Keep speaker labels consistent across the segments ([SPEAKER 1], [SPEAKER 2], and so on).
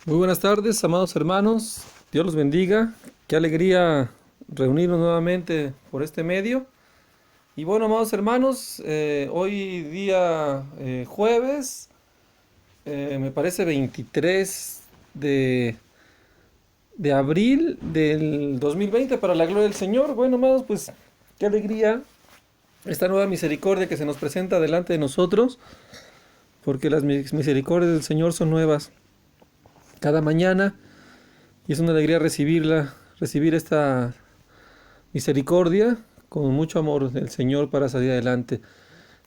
[SPEAKER 1] Muy buenas tardes, amados hermanos. Dios los bendiga. Qué alegría reunirnos nuevamente por este medio. Y bueno, amados hermanos, hoy día jueves, me parece 23 de, de abril del 2020 para la gloria del Señor. Bueno, amados, pues qué alegría esta nueva misericordia que se nos presenta delante de nosotros, porque las misericordias del Señor son nuevas cada mañana. Y es una alegría recibirla, recibir esta misericordia con mucho amor del Señor para salir adelante.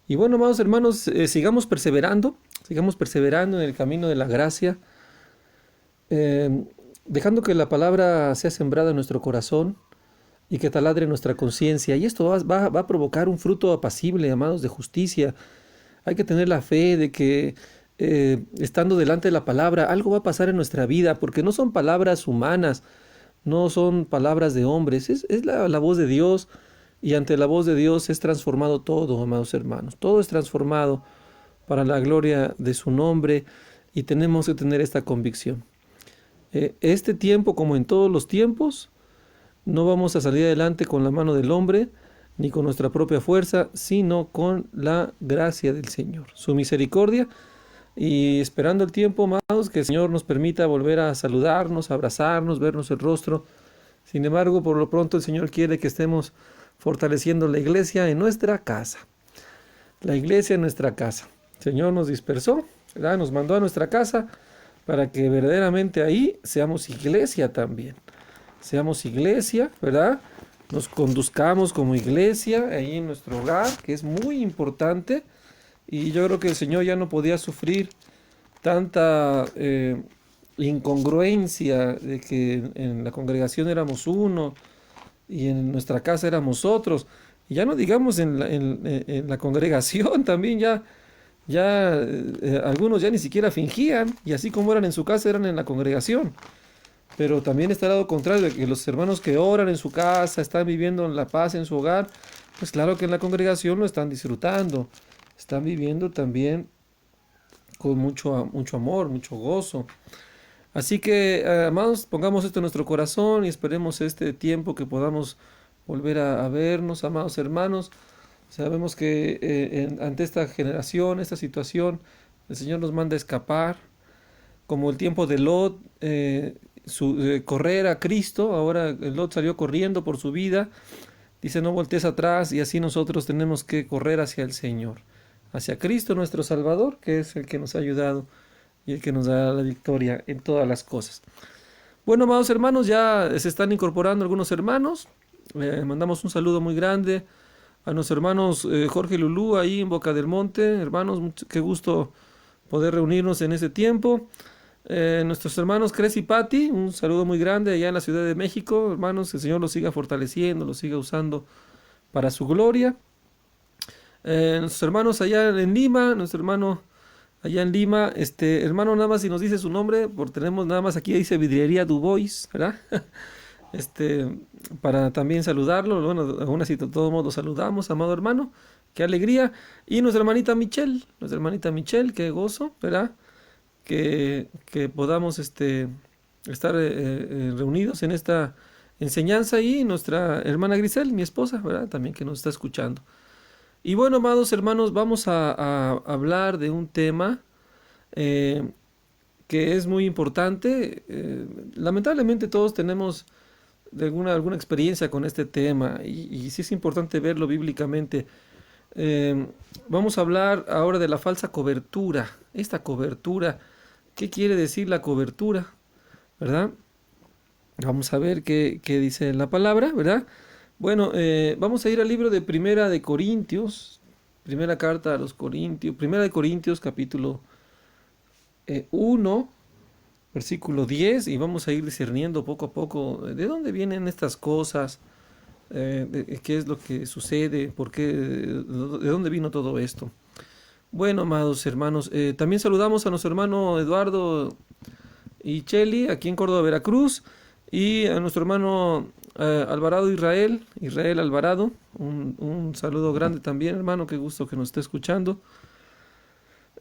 [SPEAKER 1] Y bueno, amados hermanos, sigamos perseverando en el camino de la gracia, eh, dejando que la palabra sea sembrada en nuestro corazón y que taladre nuestra conciencia. Y esto va a provocar un fruto apacible, amados, de justicia. Hay que tener la fe de que estando delante de la palabra, algo va a pasar en nuestra vida, porque no son palabras humanas, no son palabras de hombres, es la voz de Dios, y ante la voz de Dios es transformado todo, amados hermanos. Todo es transformado para la gloria de su nombre, y tenemos que tener esta convicción. Este tiempo, como en todos los tiempos, no vamos a salir adelante con la mano del hombre, ni con nuestra propia fuerza, sino con la gracia del Señor, su misericordia, y esperando el tiempo, amados, que el Señor nos permita volver a saludarnos, abrazarnos, vernos el rostro. Sin embargo, por lo pronto el Señor quiere que estemos fortaleciendo la iglesia en nuestra casa. La iglesia en nuestra casa. El Señor nos dispersó, ¿verdad? Nos mandó a nuestra casa para que verdaderamente ahí seamos iglesia también. Seamos iglesia, ¿verdad? Nos conduzcamos como iglesia ahí en nuestro hogar, que es muy importante. Y yo creo que el Señor ya no podía sufrir tanta incongruencia de que en la congregación éramos uno y en nuestra casa éramos otros. Y ya no digamos en la congregación también algunos ya ni siquiera fingían, y así como eran en su casa eran en la congregación. Pero también está el lado contrario, de que los hermanos que oran en su casa, están viviendo en la paz en su hogar, pues claro que en la congregación lo están disfrutando, están viviendo también con mucho amor, mucho gozo. Así que, amados, pongamos esto en nuestro corazón y esperemos este tiempo que podamos volver a vernos, amados hermanos. Sabemos que ante esta generación, esta situación, el Señor nos manda a escapar, como el tiempo de Lot, correr a Cristo. Ahora Lot salió corriendo por su vida, dice no voltees atrás, y así nosotros tenemos que correr hacia el Señor, hacia Cristo nuestro Salvador, que es el que nos ha ayudado y el que nos da la victoria en todas las cosas. Bueno, amados hermanos, ya se están incorporando algunos hermanos. Mandamos un saludo muy grande a nuestros hermanos Jorge y Lulú ahí en Boca del Monte. Hermanos, qué gusto poder reunirnos en ese tiempo. Nuestros hermanos Cres y Patti, un saludo muy grande allá en la Ciudad de México. Hermanos, que el Señor los siga fortaleciendo, los siga usando para su gloria. Nuestros hermanos allá en Lima, nuestro hermano allá en Lima, hermano, nada más si nos dice su nombre, porque tenemos nada más aquí dice Vidriería Dubois, ¿verdad? Este, para también saludarlo. Bueno, aún así de todo modo saludamos, amado hermano, qué alegría. Y nuestra hermanita Michelle, qué gozo, ¿verdad? Que podamos estar reunidos en esta enseñanza, y nuestra hermana Grisel, mi esposa, ¿verdad? También que nos está escuchando. Y bueno, amados hermanos, vamos a hablar de un tema eh, que es muy importante. Lamentablemente todos tenemos de alguna experiencia con este tema, y sí es importante verlo bíblicamente. Eh, Vamos a hablar ahora de la falsa cobertura. Esta cobertura, ¿qué quiere decir la cobertura? ¿Verdad? Vamos a ver qué dice la palabra, ¿verdad? Bueno, vamos a ir al libro de Primera de Corintios, primera carta a los Corintios, Primera de Corintios capítulo 1, versículo 10, y vamos a ir discerniendo poco a poco de dónde vienen estas cosas, qué es lo que sucede, por qué, de dónde vino todo esto. Bueno, amados hermanos, también saludamos a nuestro hermano Eduardo y Cheli aquí en Córdoba, Veracruz, y a nuestro hermano Alvarado Israel Alvarado, un saludo grande también, hermano, qué gusto que nos esté escuchando.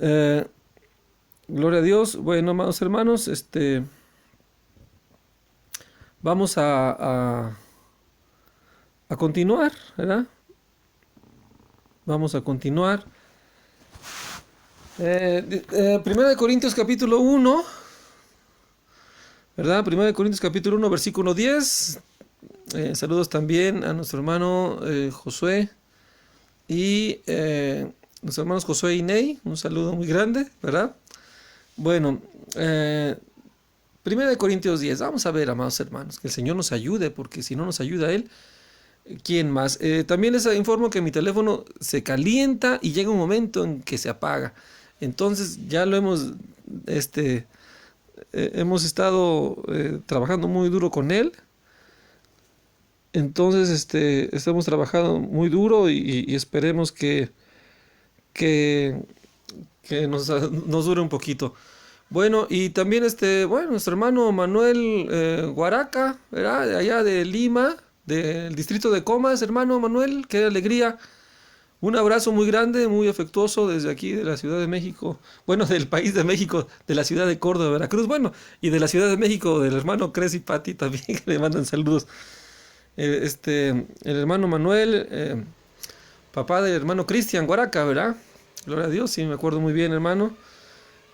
[SPEAKER 1] Eh, Gloria a Dios. Bueno, amados hermanos, vamos a continuar, ¿verdad? Vamos a continuar. Primera de Corintios capítulo 1, ¿verdad? Primera de Corintios capítulo 1, versículo 10. Saludos también a nuestro hermano Josué y nuestros hermanos Josué y Ney. Un saludo muy grande, ¿verdad? Bueno, Primera de Corintios 10. Vamos a ver, amados hermanos, que el Señor nos ayude, porque si no nos ayuda Él, ¿quién más? También les informo que mi teléfono se calienta y llega un momento en que se apaga. Entonces ya lo hemos estado trabajando muy duro con él. Entonces estamos trabajando muy duro y esperemos que, que nos dure un poquito. Bueno, y también nuestro hermano Manuel Guaraca, ¿verdad? De allá de Lima, del distrito de Comas, hermano Manuel, qué alegría. Un abrazo muy grande, muy afectuoso desde aquí de la Ciudad de México, bueno, del país de México, de la ciudad de Córdoba, Veracruz, bueno, y de la Ciudad de México, del hermano Cres y Pati también, que le mandan saludos. El hermano Manuel, papá del hermano Cristian Guaraca, ¿verdad? Gloria a Dios, sí, me acuerdo muy bien, hermano.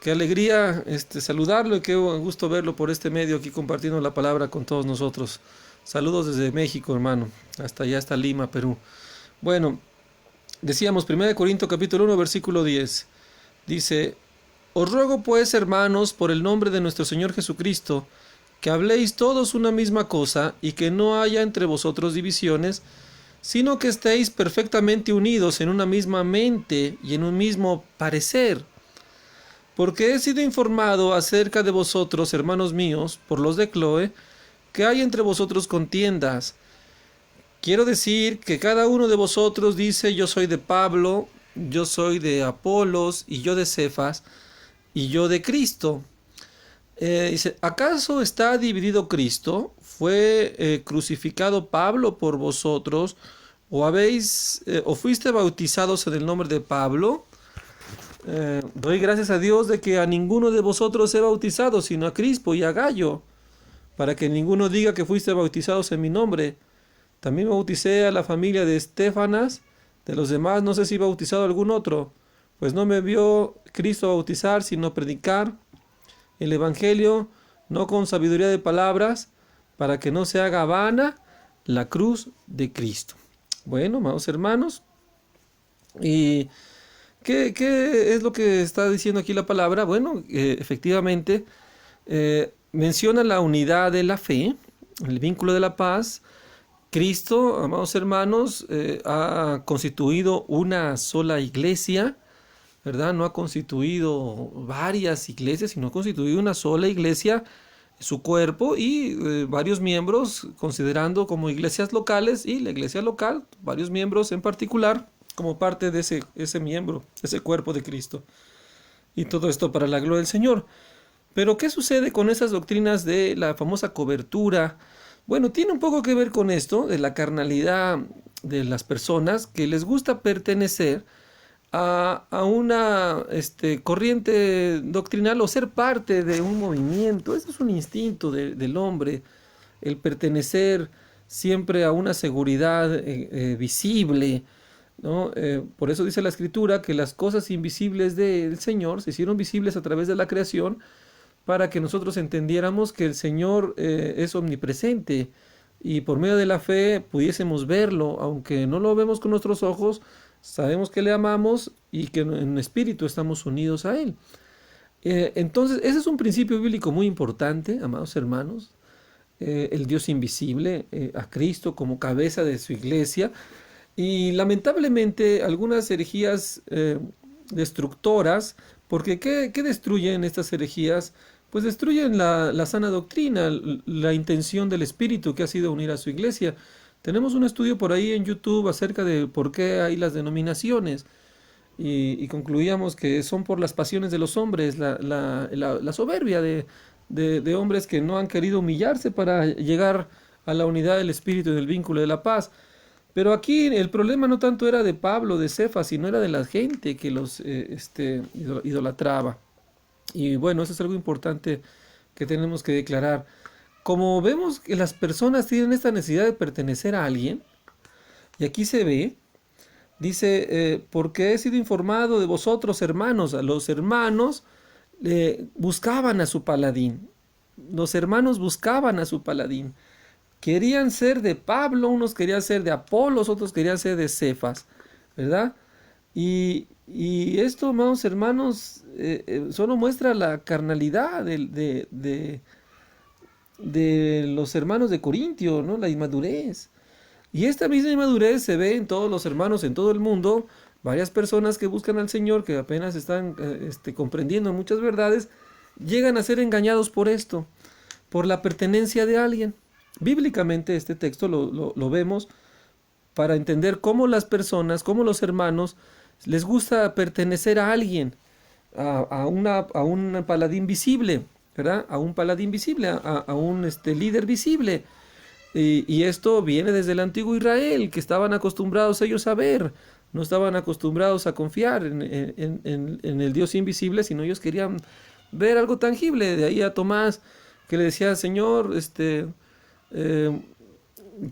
[SPEAKER 1] Qué alegría saludarlo y qué gusto verlo por este medio aquí compartiendo la palabra con todos nosotros. Saludos desde México, hermano, hasta allá, hasta Lima, Perú. Bueno, decíamos 1 Corintios capítulo 1, versículo 10. Dice, os ruego pues, hermanos, por el nombre de nuestro Señor Jesucristo, que habléis todos una misma cosa y que no haya entre vosotros divisiones, sino que estéis perfectamente unidos en una misma mente y en un mismo parecer. Porque he sido informado acerca de vosotros, hermanos míos, por los de Cloe, que hay entre vosotros contiendas. Quiero decir que cada uno de vosotros dice, yo soy de Pablo, yo soy de Apolos, y yo de Cefas, y yo de Cristo. Dice, ¿acaso está dividido Cristo? ¿Fue crucificado Pablo por vosotros? ¿O fuiste bautizados en el nombre de Pablo? Doy gracias a Dios de que a ninguno de vosotros he bautizado, sino a Crispo y a Gallo, para que ninguno diga que fuiste bautizados en mi nombre. También bauticé a la familia de Estefanas, de los demás no sé si bautizado algún otro, pues no me vio Cristo bautizar, sino predicar el Evangelio, no con sabiduría de palabras, para que no se haga vana la cruz de Cristo. Bueno, amados hermanos, ¿y qué es lo que está diciendo aquí la palabra? Bueno, efectivamente, menciona la unidad de la fe, el vínculo de la paz. Cristo, amados hermanos, ha constituido una sola iglesia, ¿verdad? No ha constituido varias iglesias, sino ha constituido una sola iglesia, su cuerpo y varios miembros, considerando como iglesias locales y la iglesia local, varios miembros en particular, como parte de ese miembro, ese cuerpo de Cristo. Y todo esto para la gloria del Señor. Pero ¿qué sucede con esas doctrinas de la famosa cobertura? Bueno, tiene un poco que ver con esto, de la carnalidad de las personas que les gusta pertenecer a una corriente doctrinal o ser parte de un movimiento. Eso es un instinto del hombre, el pertenecer siempre a una seguridad visible, ¿no? Por eso dice la Escritura que las cosas invisibles del Señor se hicieron visibles a través de la creación para que nosotros entendiéramos que el Señor es omnipresente y por medio de la fe pudiésemos verlo, aunque no lo vemos con nuestros ojos, sabemos que le amamos y que en espíritu estamos unidos a Él. Entonces, ese es un principio bíblico muy importante, amados hermanos, el Dios invisible, a Cristo como cabeza de su iglesia. Y lamentablemente algunas herejías destructoras, porque ¿qué destruyen estas herejías? Pues destruyen la sana doctrina, la intención del Espíritu que ha sido unir a su iglesia. Tenemos un estudio por ahí en YouTube acerca de por qué hay las denominaciones y concluíamos que son por las pasiones de los hombres, la soberbia de hombres que no han querido humillarse para llegar a la unidad del Espíritu y del vínculo de la paz. Pero aquí el problema no tanto era de Pablo, de Cefas, sino era de la gente que los idolatraba. Y bueno, eso es algo importante que tenemos que declarar. Como vemos que las personas tienen esta necesidad de pertenecer a alguien, y aquí se ve, dice, porque he sido informado de vosotros, hermanos. A los hermanos buscaban a su paladín. Los hermanos buscaban a su paladín. Querían ser de Pablo, unos querían ser de Apolos, otros querían ser de Cefas, ¿verdad? Y esto, amados hermanos, solo muestra la carnalidad de los hermanos de Corintio, ¿no? La inmadurez. Y esta misma inmadurez se ve en todos los hermanos en todo el mundo, varias personas que buscan al Señor, que apenas están comprendiendo muchas verdades, llegan a ser engañados por esto, por la pertenencia de alguien. Bíblicamente este texto lo vemos para entender cómo las personas, cómo los hermanos les gusta pertenecer a alguien, a un paladín visible, ¿verdad? A un paladín visible, a un líder visible. Y esto viene desde el antiguo Israel, que estaban acostumbrados ellos a ver, no estaban acostumbrados a confiar en el Dios invisible, sino ellos querían ver algo tangible. De ahí a Tomás, que le decía, Señor, eh,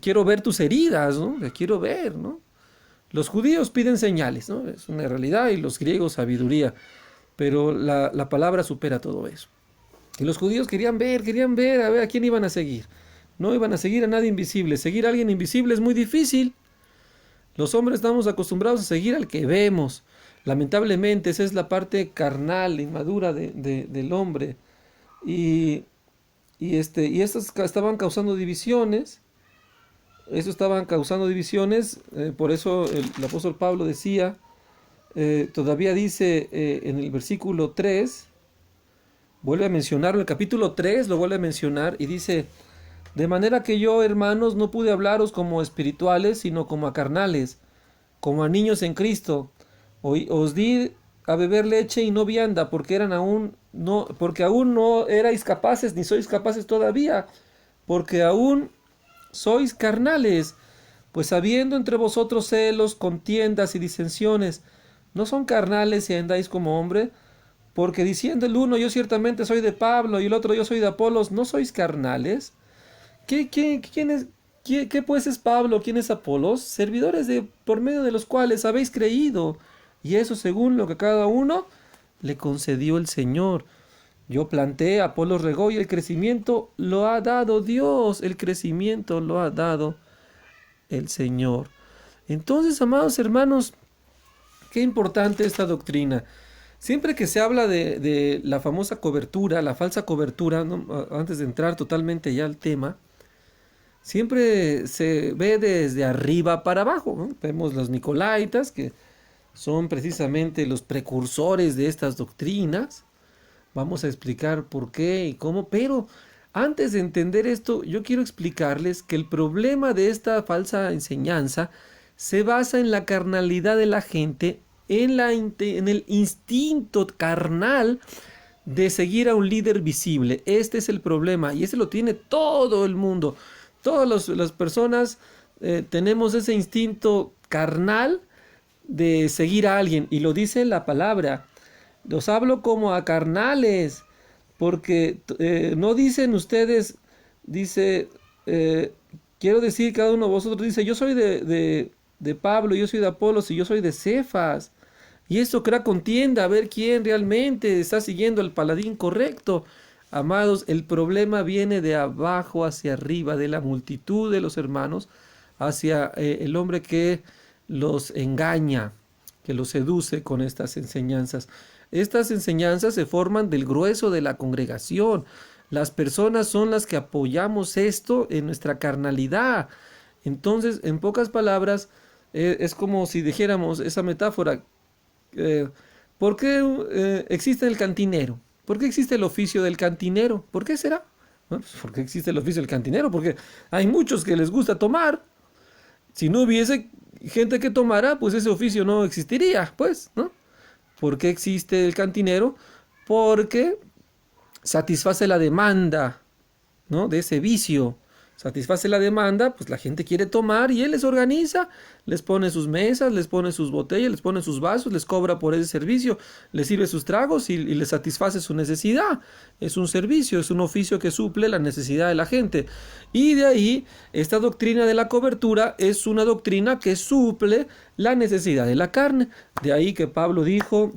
[SPEAKER 1] quiero ver tus heridas, ¿no? Quiero ver, ¿no? Los judíos piden señales, ¿no? Es una realidad, y los griegos sabiduría, pero la palabra supera todo eso. Y los judíos querían ver a ver a quién iban a seguir. No iban a seguir a nadie invisible. Seguir a alguien invisible es muy difícil. Los hombres estamos acostumbrados a seguir al que vemos. Lamentablemente, esa es la parte carnal, inmadura del hombre. Y, y estas estaban causando divisiones. Eso estaban causando divisiones. Por eso el apóstol Pablo decía, todavía dice en el versículo 3, vuelve a mencionarlo, el capítulo 3 lo vuelve a mencionar y dice, de manera que yo, hermanos, no pude hablaros como espirituales, sino como a carnales, como a niños en Cristo. Os di a beber leche y no vianda, porque aún no erais capaces, ni sois capaces todavía, porque aún sois carnales, pues habiendo entre vosotros celos, contiendas y disensiones, ¿no son carnales si andáis como hombre? Porque diciendo el uno, yo ciertamente soy de Pablo, y el otro, yo soy de Apolos, ¿no sois carnales? ¿Quién es, qué pues es Pablo? ¿Quién es Apolos? Servidores por medio de los cuales habéis creído, y eso según lo que cada uno le concedió el Señor. Yo planté, Apolos regó, y el crecimiento lo ha dado Dios, el crecimiento lo ha dado el Señor. Entonces, amados hermanos, qué importante esta doctrina. Siempre que se habla de la famosa cobertura, la falsa cobertura, ¿no? Antes de entrar totalmente ya al tema, siempre se ve desde arriba para abajo, ¿no? Vemos los nicolaitas, que son precisamente los precursores de estas doctrinas. Vamos a explicar por qué y cómo, pero antes de entender esto, yo quiero explicarles que el problema de esta falsa enseñanza se basa en la carnalidad de la gente, en el instinto carnal de seguir a un líder visible. Este es el problema, y ese lo tiene todo el mundo. Las personas tenemos ese instinto carnal de seguir a alguien, y lo dice la palabra. Los hablo como a carnales, porque no dicen ustedes, dice, quiero decir, cada uno de vosotros dice, yo soy de Pablo, yo soy de Apolos y yo soy de Cefas. Y esto crea contienda a ver quién realmente está siguiendo el paladín correcto. Amados, el problema viene de abajo hacia arriba, de la multitud de los hermanos, hacia el hombre que los engaña, que los seduce con estas enseñanzas. Estas enseñanzas se forman del grueso de la congregación. Las personas son las que apoyamos esto en nuestra carnalidad. Entonces, en pocas palabras, es como si dijéramos esa metáfora. ¿Por qué existe el cantinero? ¿Por qué existe el oficio del cantinero? ¿Por qué será? Bueno, pues ¿por qué existe el oficio del cantinero? Porque hay muchos que les gusta tomar. Si no hubiese gente que tomara, pues ese oficio no existiría, pues, ¿no? ¿Por qué existe el cantinero? Porque satisface la demanda, ¿no? De ese vicio. satisface la demanda, pues la gente quiere tomar y él les organiza, les pone sus mesas, les pone sus botellas, les pone sus vasos, les cobra por ese servicio, les sirve sus tragos y les satisface su necesidad. Es un servicio, es un oficio que suple la necesidad de la gente. Y de ahí, esta doctrina de la cobertura es una doctrina que suple la necesidad de la carne. De ahí que Pablo dijo,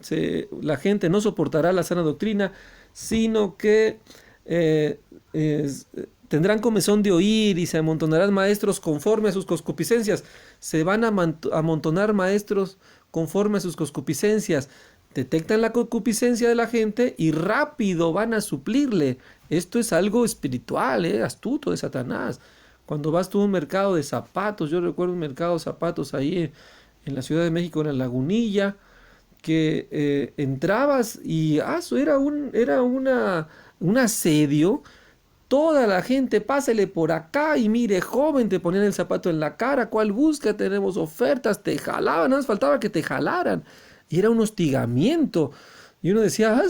[SPEAKER 1] la gente no soportará la sana doctrina, sino que eh, es, tendrán comezón de oír y se amontonarán maestros conforme a sus concupiscencias. Se van a amontonar maestros conforme a sus concupiscencias. Detectan la concupiscencia de la gente y rápido van a suplirle. Esto es algo espiritual, astuto de Satanás. Cuando vas tú a un mercado de zapatos, yo recuerdo un mercado de zapatos ahí en la Ciudad de México, en la Lagunilla, que entrabas y un asedio. Toda la gente, pásele por acá y mire, joven, te ponían el zapato en la cara, ¿cuál busca? Tenemos ofertas, te jalaban, nada más faltaba que te jalaran. Y era un hostigamiento. Y uno decía,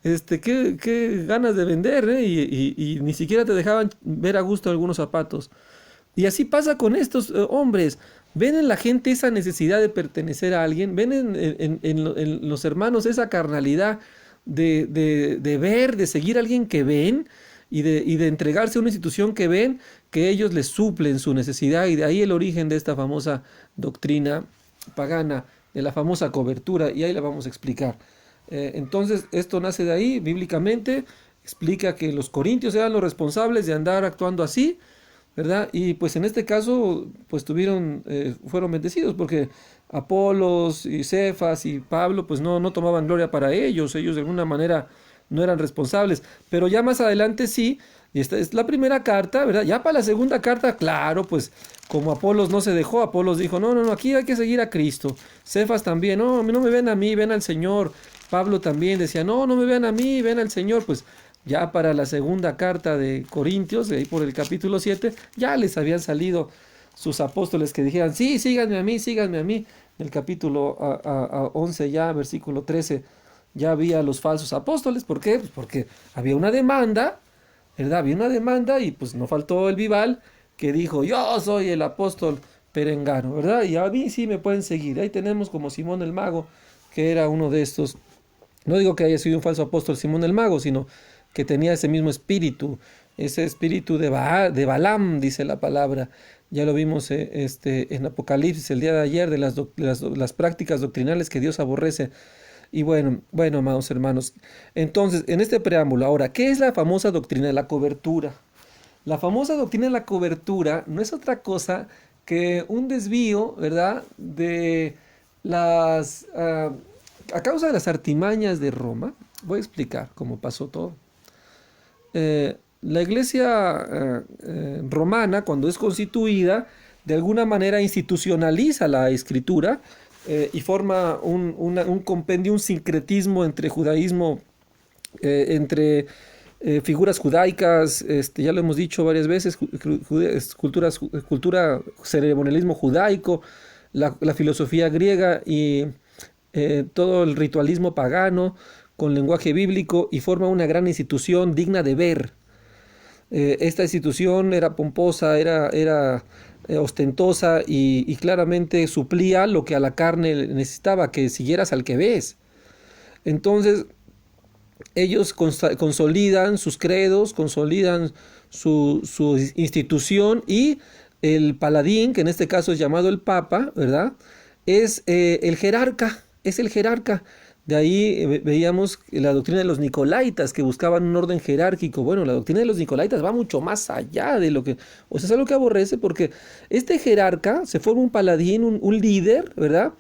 [SPEAKER 1] qué ganas de vender, ¿eh? Y ni siquiera te dejaban ver a gusto algunos zapatos. Y así pasa con estos hombres. Ven en la gente esa necesidad de pertenecer a alguien, ven en los hermanos esa carnalidad de ver, de seguir a alguien que ven y de entregarse a una institución que ven que ellos les suplen su necesidad, y de ahí el origen de esta famosa doctrina pagana, de la famosa cobertura, y ahí la vamos a explicar. Entonces, esto nace de ahí, bíblicamente, explica que los corintios eran los responsables de andar actuando así, ¿verdad? Y pues en este caso, pues fueron bendecidos, porque Apolos y Cefas y Pablo, pues no tomaban gloria para ellos de alguna manera no eran responsables, pero ya más adelante sí, y esta es la primera carta, ¿verdad? Ya para la segunda carta, claro, pues como Apolos no se dejó, Apolos dijo, no, aquí hay que seguir a Cristo. Cefas también, no me ven a mí, ven al Señor. Pablo también decía, no me ven a mí, ven al Señor. Pues ya para la segunda carta de Corintios, ahí por el capítulo 7, ya les habían salido sus apóstoles que dijeran, sí, síganme a mí, síganme a mí. En el capítulo 11 ya, versículo 13, ya había los falsos apóstoles. ¿Por qué? Pues porque había una demanda, ¿verdad? Había una demanda y pues no faltó el Vival que dijo, yo soy el apóstol perengano, ¿verdad? Y a mí sí me pueden seguir. Ahí tenemos como Simón el Mago, que era uno de estos. No digo que haya sido un falso apóstol Simón el Mago, sino que tenía ese mismo espíritu, ese espíritu de Balaam, dice la palabra. Ya lo vimos en Apocalipsis el día de ayer, de las prácticas doctrinales que Dios aborrece. Y bueno, amados hermanos, entonces, en este preámbulo, ahora, ¿qué es la famosa doctrina de la cobertura? La famosa doctrina de la cobertura no es otra cosa que un desvío, ¿verdad?, de a causa de las artimañas de Roma. Voy a explicar cómo pasó todo. La iglesia romana, cuando es constituida, de alguna manera institucionaliza la escritura, y forma un compendio, un sincretismo entre judaísmo, entre figuras judaicas, ya lo hemos dicho varias veces, cultura, ceremonialismo judaico, la filosofía griega y todo el ritualismo pagano con lenguaje bíblico, y forma una gran institución digna de ver. Esta institución era pomposa, era ostentosa y claramente suplía lo que a la carne necesitaba, que siguieras al que ves. Entonces, ellos consolidan sus credos, consolidan su institución, y el paladín, que en este caso es llamado el Papa, ¿verdad? Es el jerarca, es el jerarca. De ahí veíamos la doctrina de los Nicolaitas, que buscaban un orden jerárquico. Bueno, la doctrina de los Nicolaitas va mucho más allá de lo que... O sea, es algo que aborrece, porque este jerarca se forma un paladín, un líder, ¿verdad?,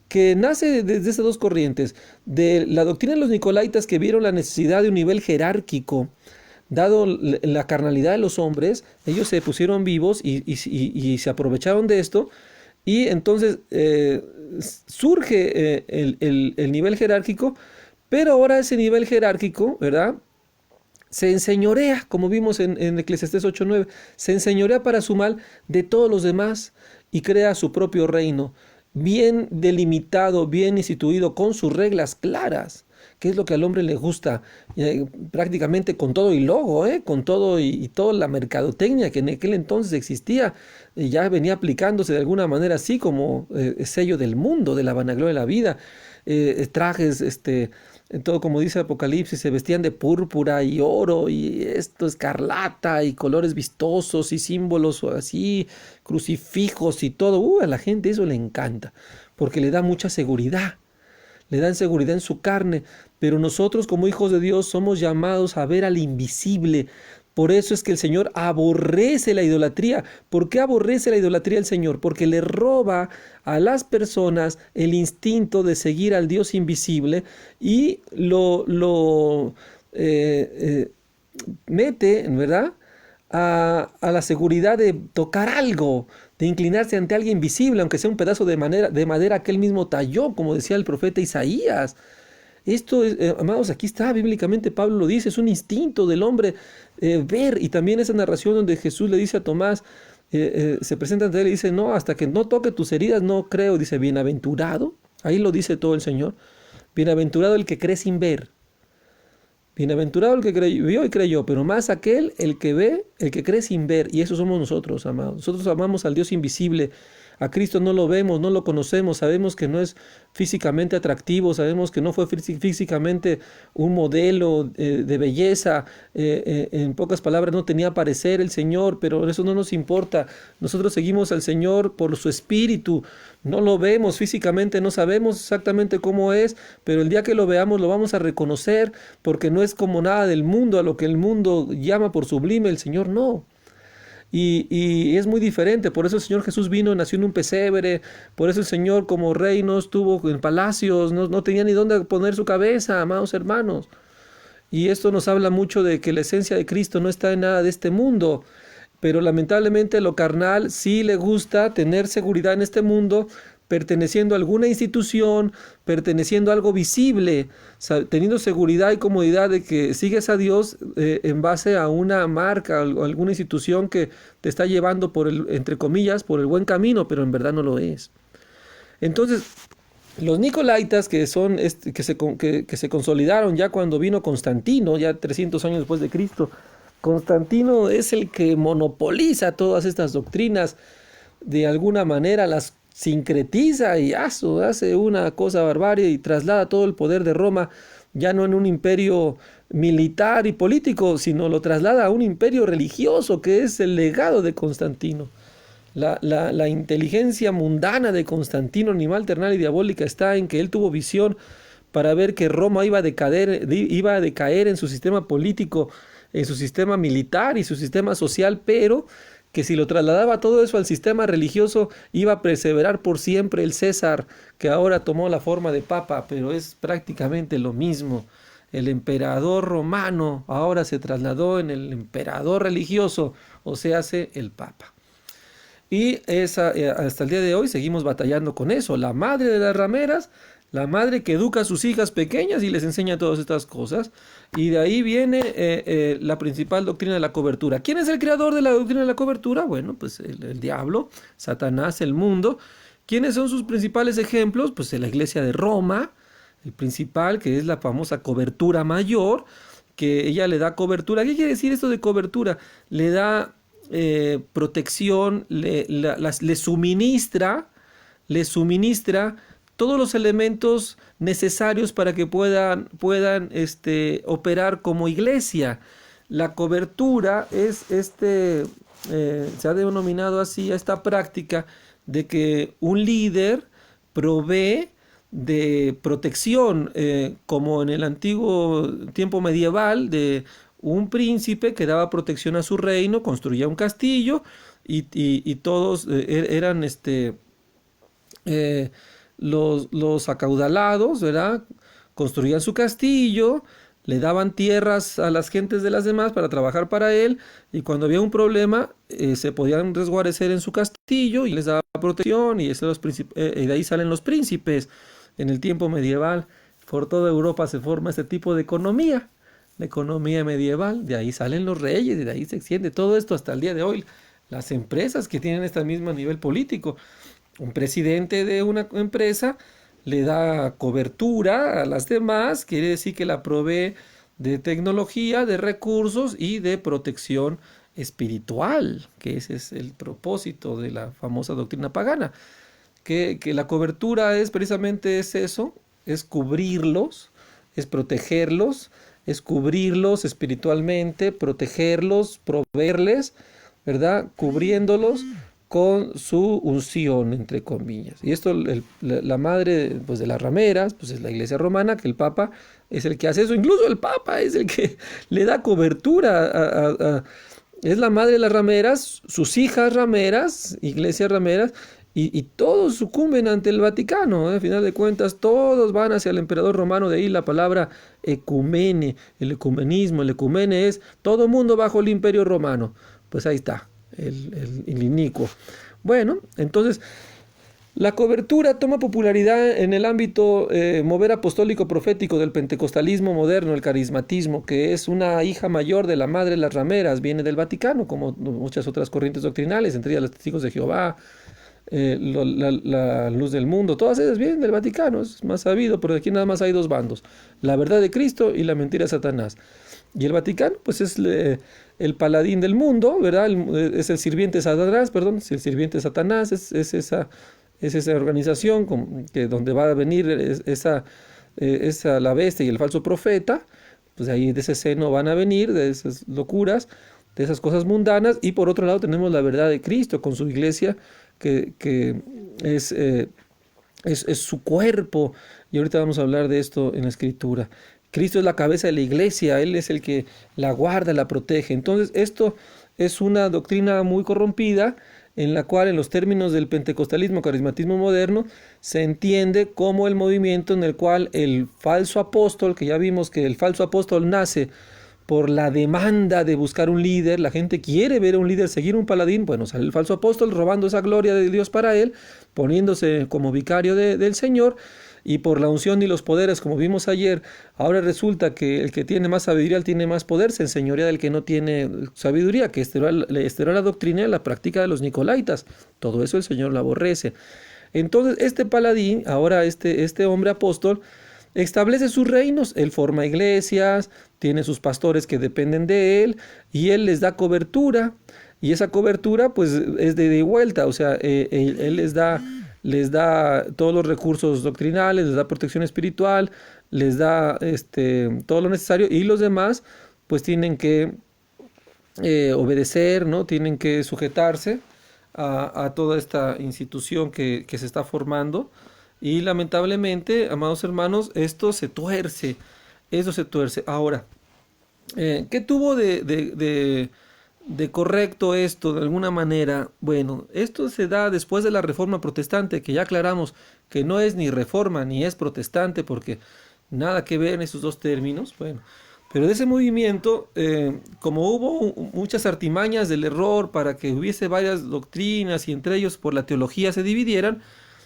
[SPEAKER 1] que nace desde esas dos corrientes. De la doctrina de los Nicolaitas, que vieron la necesidad de un nivel jerárquico, dado la carnalidad de los hombres, ellos se pusieron vivos y se aprovecharon de esto. Y entonces surge el nivel jerárquico, pero ahora ese nivel jerárquico, ¿verdad?, se enseñorea, como vimos en Eclesiastés 8:9, se enseñorea para su mal de todos los demás y crea su propio reino, bien delimitado, bien instituido, con sus reglas claras, ¿Qué es lo que al hombre le gusta? Prácticamente con todo y logo, con todo y toda la mercadotecnia que en aquel entonces existía, ya venía aplicándose de alguna manera así como sello del mundo, de la vanagloria de la vida. Trajes, todo como dice Apocalipsis, se vestían de púrpura y oro y esto escarlata y colores vistosos y símbolos o así, crucifijos y todo. A la gente eso le encanta porque le da mucha seguridad, le dan seguridad en su carne, pero nosotros como hijos de Dios somos llamados a ver al invisible. Por eso es que el Señor aborrece la idolatría. ¿Por qué aborrece la idolatría el Señor? Porque le roba a las personas el instinto de seguir al Dios invisible y lo mete, ¿verdad? A la seguridad de tocar algo, de inclinarse ante alguien visible, aunque sea un pedazo de madera que él mismo talló, como decía el profeta Isaías. Esto, amados, aquí está, bíblicamente Pablo lo dice, es un instinto del hombre ver, y también esa narración donde Jesús le dice a Tomás, se presenta ante él y dice, no, hasta que no toque tus heridas no creo, dice, bienaventurado, ahí lo dice todo el Señor, bienaventurado el que cree sin ver. Bienaventurado el que vio y creyó, pero más aquel, el que ve, el que cree sin ver. Y eso somos nosotros, amados. Nosotros amamos al Dios invisible. A Cristo no lo vemos, no lo conocemos, sabemos que no es físicamente atractivo, sabemos que no fue físicamente un modelo de belleza, en pocas palabras no tenía parecer el Señor, pero eso no nos importa. Nosotros seguimos al Señor por su espíritu, no lo vemos físicamente, no sabemos exactamente cómo es, pero el día que lo veamos lo vamos a reconocer porque no es como nada del mundo, a lo que el mundo llama por sublime, el Señor no. Y es muy diferente, por eso el Señor Jesús vino, nació en un pesebre, por eso el Señor como rey no estuvo en palacios, no tenía ni dónde poner su cabeza, amados hermanos. Y esto nos habla mucho de que la esencia de Cristo no está en nada de este mundo, pero lamentablemente lo carnal sí le gusta tener seguridad en este mundo, perteneciendo a alguna institución, perteneciendo a algo visible, teniendo seguridad y comodidad de que sigues a Dios en base a una marca o alguna institución que te está llevando por el, entre comillas, por el buen camino, pero en verdad no lo es. Entonces, los nicolaitas que son que se consolidaron ya cuando vino Constantino, ya 300 años después de Cristo, Constantino es el que monopoliza todas estas doctrinas, de alguna manera las sincretiza y hace una cosa barbarie y traslada todo el poder de Roma ya no en un imperio militar y político, sino lo traslada a un imperio religioso que es el legado de Constantino. La inteligencia mundana de Constantino, animal, terrenal y diabólica, está en que él tuvo visión para ver que Roma iba a decaer en su sistema político, en su sistema militar y su sistema social, pero que si lo trasladaba todo eso al sistema religioso iba a perseverar por siempre el César, que ahora tomó la forma de papa, pero es prácticamente lo mismo. El emperador romano ahora se trasladó en el emperador religioso, o sea, hace el papa. Y hasta el día de hoy seguimos batallando con eso. La madre de las rameras, la madre que educa a sus hijas pequeñas y les enseña todas estas cosas. Y de ahí viene la principal doctrina de la cobertura. ¿Quién es el creador de la doctrina de la cobertura? Bueno, pues el diablo, Satanás, el mundo. ¿Quiénes son sus principales ejemplos? Pues la iglesia de Roma, el principal, que es la famosa cobertura mayor, que ella le da cobertura. ¿Qué quiere decir esto de cobertura? Le da protección, le suministra todos los elementos necesarios para que puedan operar como iglesia. La cobertura es se ha denominado así a esta práctica de que un líder provee de protección, como en el antiguo tiempo medieval, de un príncipe que daba protección a su reino, construía un castillo y todos eran los acaudalados, ¿verdad? Construían su castillo, le daban tierras a las gentes de las demás para trabajar para él, y cuando había un problema se podían resguarecer en su castillo y les daba protección, y de ahí salen los príncipes. En el tiempo medieval, por toda Europa se forma este tipo de economía, la economía medieval, de ahí salen los reyes, y de ahí se extiende todo esto hasta el día de hoy. Las empresas que tienen este mismo nivel político, un presidente de una empresa le da cobertura a las demás, quiere decir que la provee de tecnología, de recursos y de protección espiritual, que ese es el propósito de la famosa doctrina pagana, que la cobertura es precisamente es eso, es cubrirlos, es protegerlos, es cubrirlos espiritualmente, protegerlos, proveerles, ¿verdad? Cubriéndolos con su unción, entre comillas. Y esto, la madre pues, de las rameras, pues es la iglesia romana, que el Papa es el que hace eso. Incluso el Papa es el que le da cobertura es la madre de las rameras, sus hijas rameras, iglesias rameras, y todos sucumben ante el Vaticano. Al final de cuentas, todos van hacia el emperador romano. De ahí la palabra ecumene, el ecumenismo. El ecumene es todo mundo bajo el imperio romano. Pues ahí está, el inicuo. Bueno, entonces la cobertura toma popularidad en el ámbito mover apostólico profético del pentecostalismo moderno, el carismatismo, que es una hija mayor de la madre de las rameras, viene del Vaticano, como muchas otras corrientes doctrinales, entre ellas los testigos de Jehová, la luz del mundo, todas ellas vienen del Vaticano, es más sabido, pero aquí nada más hay dos bandos, la verdad de Cristo y la mentira de Satanás. Y el Vaticano, pues es el paladín del mundo, ¿verdad? Es el sirviente de Satanás, perdón, es el sirviente de Satanás, es esa organización donde va a venir esa la bestia y el falso profeta, pues ahí de ese seno van a venir, de esas locuras, de esas cosas mundanas, y por otro lado tenemos la verdad de Cristo con su iglesia, que es su cuerpo, y ahorita vamos a hablar de esto en la Escritura. Cristo es la cabeza de la iglesia, Él es el que la guarda, la protege. Entonces esto es una doctrina muy corrompida, en la cual en los términos del pentecostalismo, carismatismo moderno, se entiende como el movimiento en el cual el falso apóstol, que ya vimos que el falso apóstol nace por la demanda de buscar un líder, la gente quiere ver a un líder, seguir un paladín, bueno, sale el falso apóstol robando esa gloria de Dios para él, poniéndose como vicario del Señor, y por la unción y los poderes, como vimos ayer, ahora resulta que el que tiene más sabiduría, él tiene más poder, se enseñorea del que no tiene sabiduría, que esta era la doctrina y la práctica de los nicolaitas. Todo eso el Señor lo aborrece. Entonces, este paladín, ahora este hombre apóstol, establece sus reinos, él forma iglesias, tiene sus pastores que dependen de él, y él les da cobertura, y esa cobertura pues es de vuelta, o sea, él les da todos los recursos doctrinales, les da protección espiritual, les da todo lo necesario, y los demás pues tienen que obedecer, ¿no? Tienen que sujetarse a toda esta institución que se está formando. Y lamentablemente, amados hermanos, esto se tuerce. Ahora, ¿qué tuvo de correcto esto de alguna manera? Bueno, esto se da después de la Reforma Protestante, que ya aclaramos que no es ni reforma ni es protestante, porque nada que ver en esos dos términos. Bueno, pero de ese movimiento, como hubo muchas artimañas del error para que hubiese varias doctrinas y entre ellos por la teología se dividieran,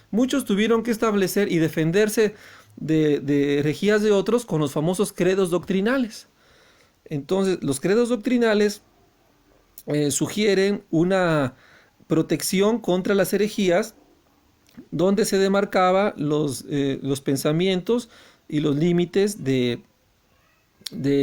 [SPEAKER 1] muchos tuvieron que establecer y defenderse de herejías de otros con los famosos credos doctrinales. Entonces, los credos doctrinales sugieren una protección contra las herejías, donde se demarcaba los pensamientos y los límites de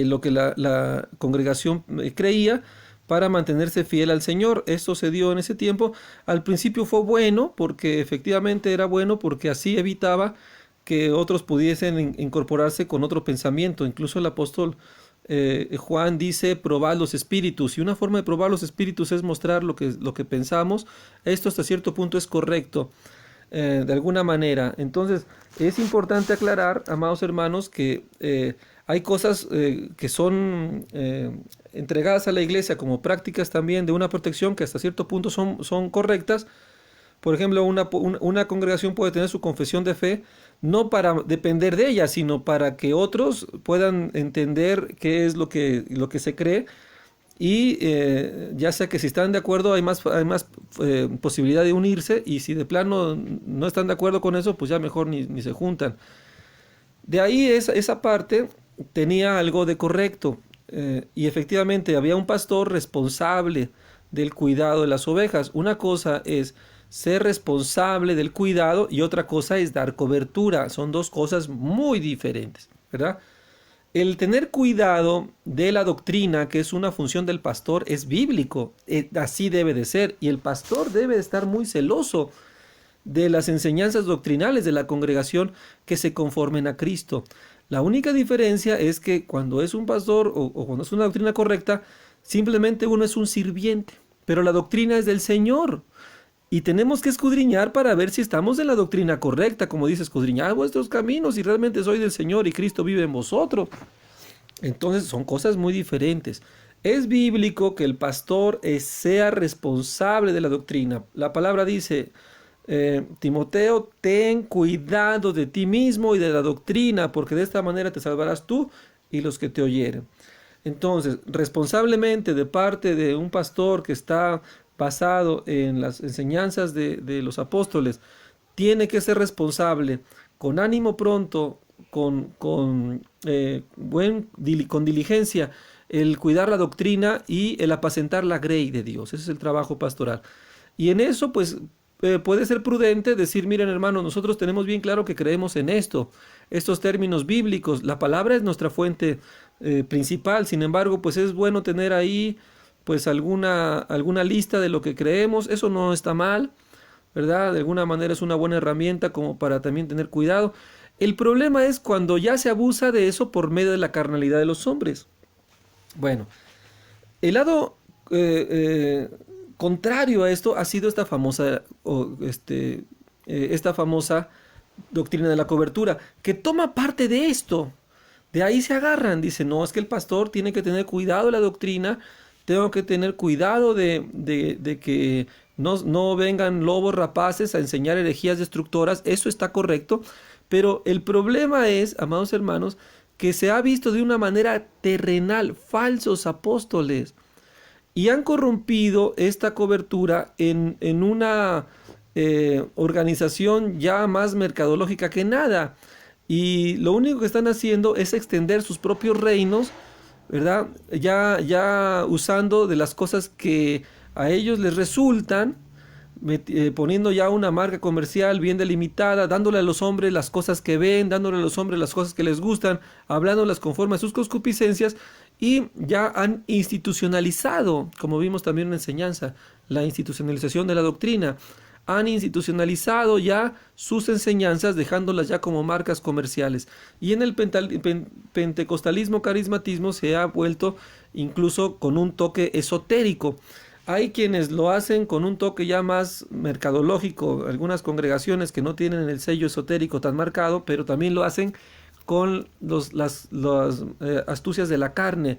[SPEAKER 1] lo que la congregación creía para mantenerse fiel al Señor. Esto se dio en ese tiempo. Al principio fue bueno, porque efectivamente era bueno, porque así evitaba que otros pudiesen incorporarse con otro pensamiento. Incluso el apóstol Juan dice probar los espíritus, y una forma de probar los espíritus es mostrar lo que pensamos. Esto hasta cierto punto es correcto, de alguna manera. Entonces es importante aclarar, amados hermanos, que hay cosas que son entregadas a la iglesia como prácticas también de una protección, que hasta cierto punto son correctas. Por ejemplo, una congregación puede tener su confesión de fe no para depender de ella, sino para que otros puedan entender qué es lo que se cree, y ya sea que si están de acuerdo hay más posibilidad de unirse, y si de plano no están de acuerdo con eso, pues ya mejor ni se juntan. De ahí esa parte tenía algo de correcto, y efectivamente había un pastor responsable del cuidado de las ovejas. Una cosa es ser responsable del cuidado y otra cosa es dar cobertura. Son dos cosas muy diferentes, ¿verdad? El tener cuidado de la doctrina, que es una función del pastor, es bíblico. Así debe de ser. Y el pastor debe de estar muy celoso de las enseñanzas doctrinales de la congregación que se conformen a Cristo. La única diferencia es que cuando es un pastor o cuando es una doctrina correcta, simplemente uno es un sirviente. Pero la doctrina es del Señor. Y tenemos que escudriñar para ver si estamos en la doctrina correcta, como dice, escudriñad vuestros caminos y realmente soy del Señor y Cristo vive en vosotros. Entonces son cosas muy diferentes. Es bíblico que el pastor sea responsable de la doctrina. La palabra dice, Timoteo, ten cuidado de ti mismo y de la doctrina, porque de esta manera te salvarás tú y los que te oyeren. Entonces, responsablemente de parte de un pastor que está basado en las enseñanzas de los apóstoles, tiene que ser responsable con ánimo pronto, con diligencia, el cuidar la doctrina y el apacentar la grey de Dios. Ese es el trabajo pastoral. Y en eso, pues, puede ser prudente decir, miren hermanos, nosotros tenemos bien claro que creemos en esto, estos términos bíblicos, la palabra es nuestra fuente principal, sin embargo, pues es bueno tener ahí pues alguna lista de lo que creemos, eso no está mal, ¿verdad? De alguna manera es una buena herramienta como para también tener cuidado. El problema es cuando ya se abusa de eso por medio de la carnalidad de los hombres. Bueno, el lado contrario a esto ha sido esta famosa doctrina de la cobertura, que toma parte de esto. De ahí se agarran, dicen, no, es que el pastor tiene que tener cuidado de la doctrina, tengo que tener cuidado de que no vengan lobos rapaces a enseñar herejías destructoras, eso está correcto, pero el problema es, amados hermanos, que se ha visto de una manera terrenal, falsos apóstoles, y han corrompido esta cobertura en una organización ya más mercadológica que nada. Y lo único que están haciendo es extender sus propios reinos, ¿verdad? Ya usando de las cosas que a ellos les resultan, poniendo ya una marca comercial bien delimitada, dándole a los hombres las cosas que ven, dándole a los hombres las cosas que les gustan, hablándolas conforme a sus concupiscencias, y ya han institucionalizado, como vimos también en la enseñanza, la institucionalización de la doctrina. Han institucionalizado ya sus enseñanzas, dejándolas ya como marcas comerciales. Y en el pentecostalismo, carismatismo, se ha vuelto incluso con un toque esotérico. Hay quienes lo hacen con un toque ya más mercadológico, algunas congregaciones que no tienen el sello esotérico tan marcado, pero también lo hacen con las astucias de la carne.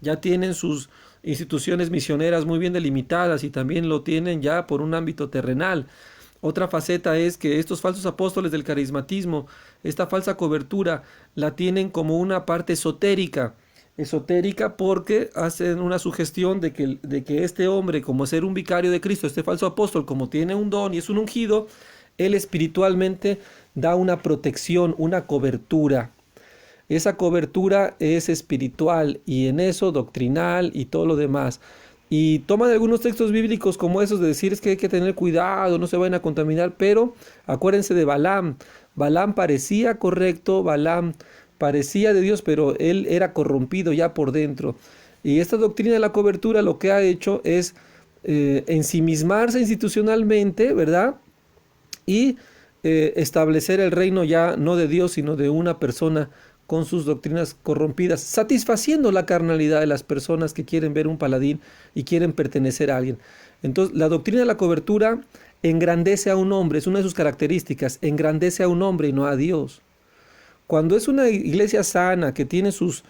[SPEAKER 1] Ya tienen sus instituciones misioneras muy bien delimitadas y también lo tienen ya por un ámbito terrenal. Otra faceta es que estos falsos apóstoles del carismatismo, esta falsa cobertura, la tienen como una parte esotérica. Esotérica porque hacen una sugestión de que este hombre, como ser un vicario de Cristo, este falso apóstol, como tiene un don y es un ungido, él espiritualmente da una protección, una cobertura. Esa cobertura es espiritual y en eso doctrinal y todo lo demás. Y toman algunos textos bíblicos como esos de decir es que hay que tener cuidado, no se vayan a contaminar, pero acuérdense de Balaam. Balaam parecía correcto, Balaam parecía de Dios, pero él era corrompido ya por dentro. Y esta doctrina de la cobertura lo que ha hecho es ensimismarse institucionalmente, ¿verdad? Y establecer el reino ya no de Dios, sino de una persona con sus doctrinas corrompidas, satisfaciendo la carnalidad de las personas que quieren ver un paladín y quieren pertenecer a alguien. Entonces, la doctrina de la cobertura engrandece a un hombre, es una de sus características, engrandece a un hombre y no a Dios. Cuando es una iglesia sana, que tiene sus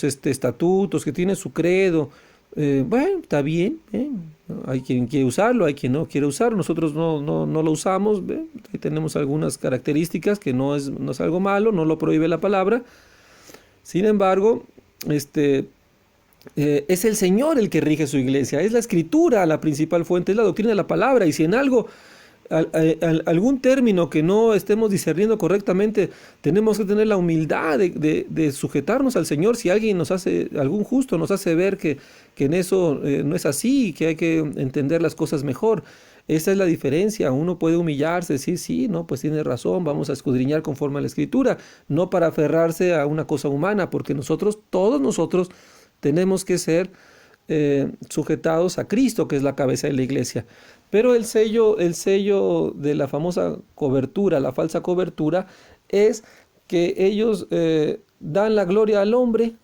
[SPEAKER 1] estatutos, que tiene su credo, bueno, está bien, hay quien quiere usarlo, hay quien no quiere usarlo, nosotros no lo usamos, ahí tenemos algunas características que no es algo malo, no lo prohíbe la palabra. Sin embargo, es el Señor el que rige su iglesia, es la Escritura la principal fuente, es la doctrina de la palabra, y si en algo algún término que no estemos discerniendo correctamente, tenemos que tener la humildad de sujetarnos al Señor. Si alguien algún justo nos hace ver que en eso no es así, que hay que entender las cosas mejor. Esa es la diferencia. Uno puede humillarse, decir, sí, no, pues tiene razón, vamos a escudriñar conforme a la Escritura, no para aferrarse a una cosa humana, porque nosotros, todos nosotros, tenemos que ser sujetados a Cristo, que es la cabeza de la iglesia. Pero el sello de la famosa cobertura, la falsa cobertura, es que ellos dan la gloria al hombre,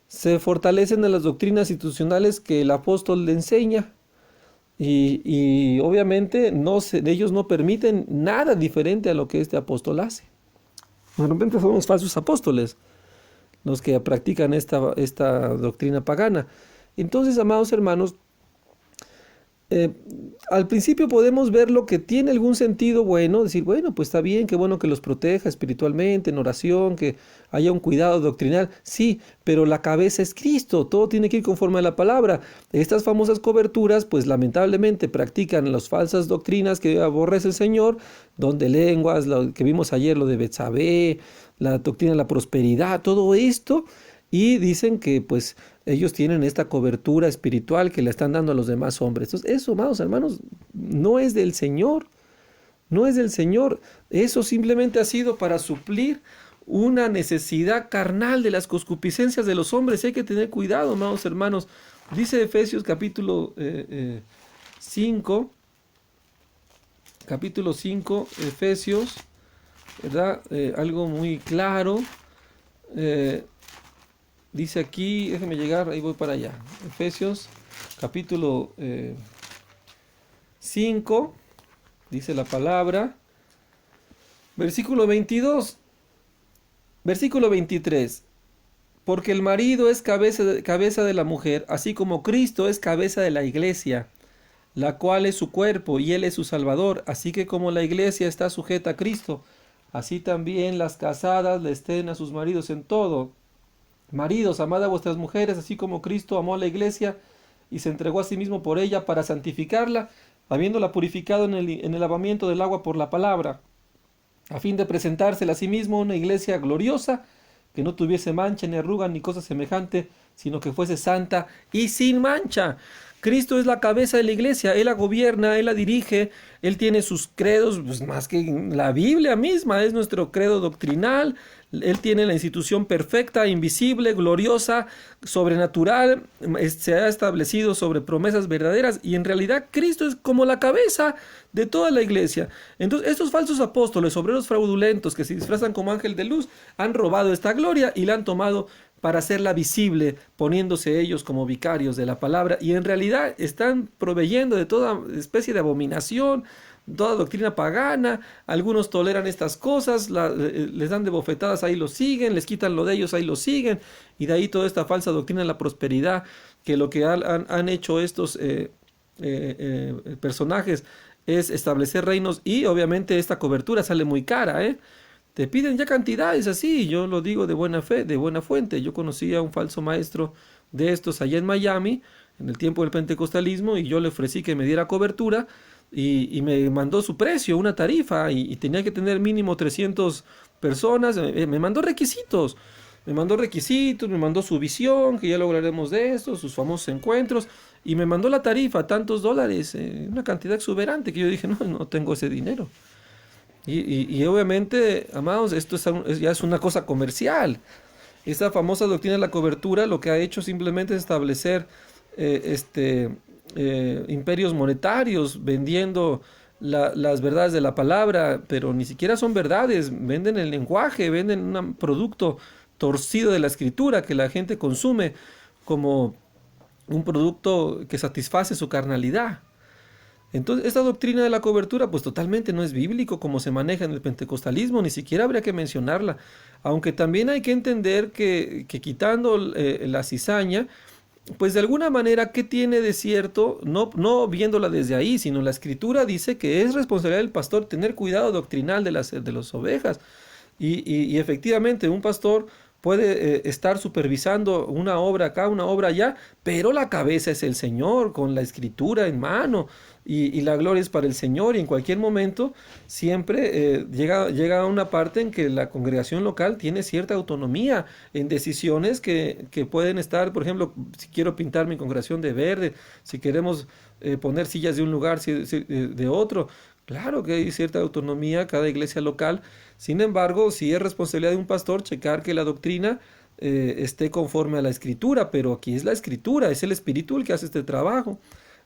[SPEAKER 1] se fortalecen en las doctrinas institucionales que el apóstol le enseña y obviamente ellos no permiten nada diferente a lo que este apóstol hace. De repente son los falsos apóstoles los que practican esta doctrina pagana. Entonces, amados hermanos, eh, al principio podemos ver lo que tiene algún sentido bueno, decir, bueno, pues está bien, qué bueno que los proteja espiritualmente, en oración, que haya un cuidado doctrinal, sí, pero la cabeza es Cristo, todo tiene que ir conforme a la palabra. Estas famosas coberturas, pues lamentablemente practican las falsas doctrinas que aborrece el Señor, donde lenguas, lo que vimos ayer, lo de Betsabé, la doctrina de la prosperidad, todo esto, y dicen que pues ellos tienen esta cobertura espiritual que le están dando a los demás hombres. Entonces, eso, amados hermanos, no es del Señor, no es del Señor. Eso simplemente ha sido para suplir una necesidad carnal de las concupiscencias de los hombres. Y hay que tener cuidado, amados hermanos. Dice Efesios capítulo 5, Efesios, ¿verdad? Algo muy claro. Dice aquí, déjeme llegar, ahí voy para allá. Efesios capítulo 5, dice la palabra, versículo 22, versículo 23. Porque el marido es cabeza de la mujer, así como Cristo es cabeza de la iglesia, la cual es su cuerpo y él es su salvador. Así que como la iglesia está sujeta a Cristo, así también las casadas le estén a sus maridos en todo. Maridos, amad a vuestras mujeres, así como Cristo amó a la iglesia y se entregó a sí mismo por ella para santificarla, habiéndola purificado en el lavamiento del agua por la palabra, a fin de presentársela a sí mismo una iglesia gloriosa, que no tuviese mancha ni arruga ni cosa semejante, sino que fuese santa y sin mancha. Cristo es la cabeza de la iglesia, Él la gobierna, Él la dirige, Él tiene sus credos, pues más que la Biblia misma, es nuestro credo doctrinal. Él tiene la institución perfecta, invisible, gloriosa, sobrenatural, se ha establecido sobre promesas verdaderas y en realidad Cristo es como la cabeza de toda la iglesia. Entonces estos falsos apóstoles, obreros fraudulentos que se disfrazan como ángel de luz, han robado esta gloria y la han tomado para hacerla visible, poniéndose ellos como vicarios de la palabra y en realidad están proveyendo de toda especie de abominación, toda doctrina pagana. Algunos toleran estas cosas, les dan de bofetadas, ahí lo siguen, les quitan lo de ellos, ahí lo siguen, y de ahí toda esta falsa doctrina de la prosperidad, que lo que han hecho estos personajes es establecer reinos, y obviamente esta cobertura sale muy cara, ¿eh? Te piden ya cantidades así, yo lo digo de buena fe, de buena fuente. Yo conocí a un falso maestro de estos allá en Miami, en el tiempo del pentecostalismo, y yo le ofrecí que me diera cobertura, y me mandó su precio, una tarifa, y tenía que tener mínimo 300 personas, me mandó requisitos, me mandó su visión, que ya lograremos de esto, sus famosos encuentros, y me mandó la tarifa, tantos dólares, una cantidad exuberante, que yo dije, no, no tengo ese dinero. Y obviamente, amados, esto ya es una cosa comercial. Esta famosa doctrina de la cobertura lo que ha hecho simplemente es establecer imperios monetarios vendiendo las verdades de la palabra, pero ni siquiera son verdades, venden el lenguaje, venden un producto torcido de la escritura que la gente consume como un producto que satisface su carnalidad. Entonces, esta doctrina de la cobertura, pues totalmente no es bíblico como se maneja en el pentecostalismo, ni siquiera habría que mencionarla. Aunque también hay que entender que quitando la cizaña, pues de alguna manera, ¿qué tiene de cierto? No viéndola desde ahí, sino la escritura dice que es responsabilidad del pastor tener cuidado doctrinal de las ovejas. Y efectivamente, un pastor puede estar supervisando una obra acá, una obra allá, pero la cabeza es el Señor, con la escritura en mano, y la gloria es para el Señor, y en cualquier momento siempre llega a una parte en que la congregación local tiene cierta autonomía en decisiones que pueden estar, por ejemplo, si quiero pintar mi congregación de verde, si queremos poner sillas de un lugar, de otro. Claro que hay cierta autonomía cada iglesia local. Sin embargo, sí es responsabilidad de un pastor checar que la doctrina esté conforme a la escritura, pero aquí es la escritura, es el espíritu el que hace este trabajo.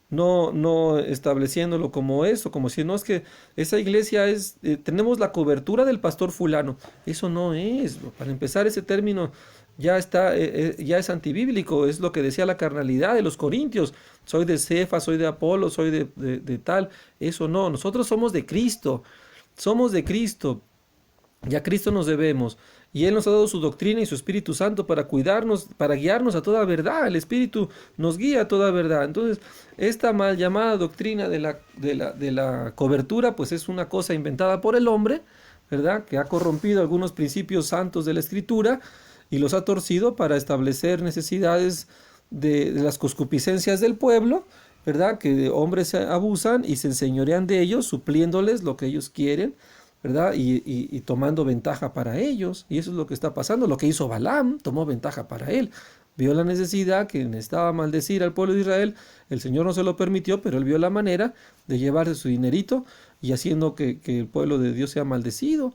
[SPEAKER 1] No estableciéndolo como eso, como si no es que esa iglesia es, tenemos la cobertura del pastor fulano. Eso no es. Para empezar, ese término ya está, ya es antibíblico, es lo que decía la carnalidad de los corintios. Soy de Cefa, soy de Apolo, soy de tal. Eso no, nosotros somos de Cristo. Y a Cristo nos debemos. Y Él nos ha dado su doctrina y su Espíritu Santo para cuidarnos, para guiarnos a toda verdad. El Espíritu nos guía a toda verdad. Entonces, esta mal llamada doctrina de la cobertura, pues es una cosa inventada por el hombre, ¿verdad? Que ha corrompido algunos principios santos de la Escritura y los ha torcido para establecer necesidades de las concupiscencias del pueblo, ¿verdad? Que hombres se abusan y se enseñorean de ellos, supliéndoles lo que ellos quieren, ¿verdad? Y tomando ventaja para ellos. Y eso es lo que está pasando. Lo que hizo Balaam, tomó ventaja para él. Vio la necesidad que necesitaba maldecir al pueblo de Israel. El Señor no se lo permitió, pero él vio la manera de llevarse su dinerito y haciendo que el pueblo de Dios sea maldecido.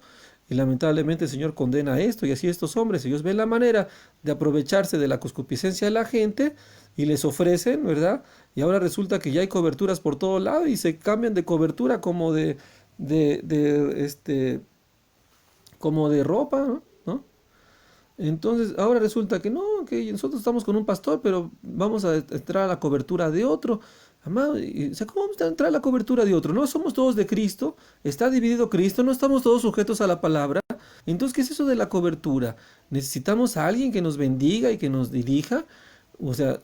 [SPEAKER 1] Y lamentablemente el Señor condena esto. Y así estos hombres, ellos ven la manera de aprovecharse de la concupiscencia de la gente y les ofrecen, ¿verdad? Y ahora resulta que ya hay coberturas por todo lado y se cambian de cobertura de, de, este, como de ropa, ¿no? ¿No? Entonces, ahora resulta que no, que nosotros estamos con un pastor, pero vamos a entrar a la cobertura de otro. Amado, o sea, ¿cómo vamos a entrar a la cobertura de otro? No somos todos de Cristo, está dividido Cristo, no estamos todos sujetos a la palabra. Entonces, ¿qué es eso de la cobertura? Necesitamos a alguien que nos bendiga y que nos dirija. O sea,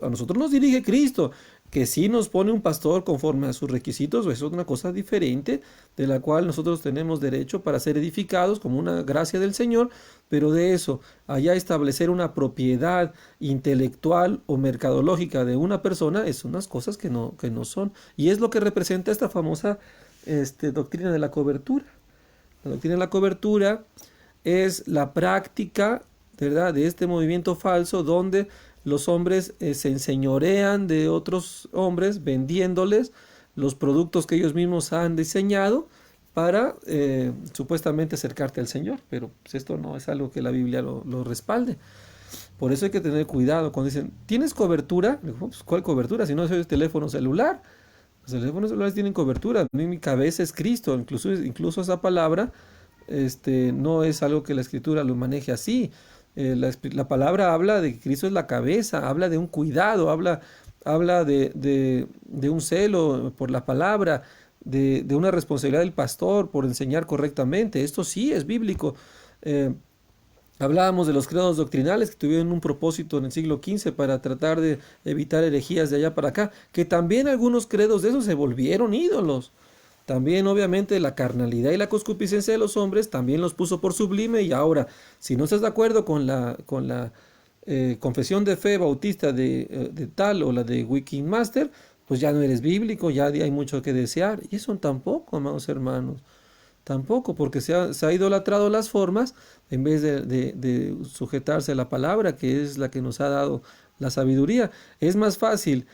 [SPEAKER 1] a nosotros nos dirige Cristo, que sí nos pone un pastor conforme a sus requisitos, eso es una cosa diferente, de la cual nosotros tenemos derecho para ser edificados como una gracia del Señor, pero de eso, allá establecer una propiedad intelectual o mercadológica de una persona, es unas cosas que no son. Y es lo que representa esta famosa doctrina de la cobertura. La doctrina de la cobertura es la práctica, ¿verdad?, de este movimiento falso donde los hombres se enseñorean de otros hombres vendiéndoles los productos que ellos mismos han diseñado para supuestamente acercarte al Señor, pero pues, esto no es algo que la Biblia lo respalde. Por eso hay que tener cuidado cuando dicen, ¿tienes cobertura? Digo, pues, ¿cuál cobertura? Si no es el teléfono celular. Los teléfonos celulares tienen cobertura. Mi cabeza es Cristo. Incluso esa palabra no es algo que la Escritura lo maneje así. La palabra habla de que Cristo es la cabeza, habla de un cuidado, habla de un celo por la palabra, de una responsabilidad del pastor por enseñar correctamente. Esto sí es bíblico. Eh, Hablábamos de los credos doctrinales que tuvieron un propósito en el siglo XV para tratar de evitar herejías de allá para acá, que también algunos credos de esos se volvieron ídolos. También obviamente la carnalidad y la concupiscencia de los hombres también los puso por sublime y ahora, si no estás de acuerdo con la confesión de fe bautista de tal o la de Wicked Master, pues ya no eres bíblico, ya hay mucho que desear. Y eso tampoco, amados hermanos. Tampoco, porque se ha idolatrado las formas en vez de sujetarse a la palabra, que es la que nos ha dado la sabiduría. Es más fácil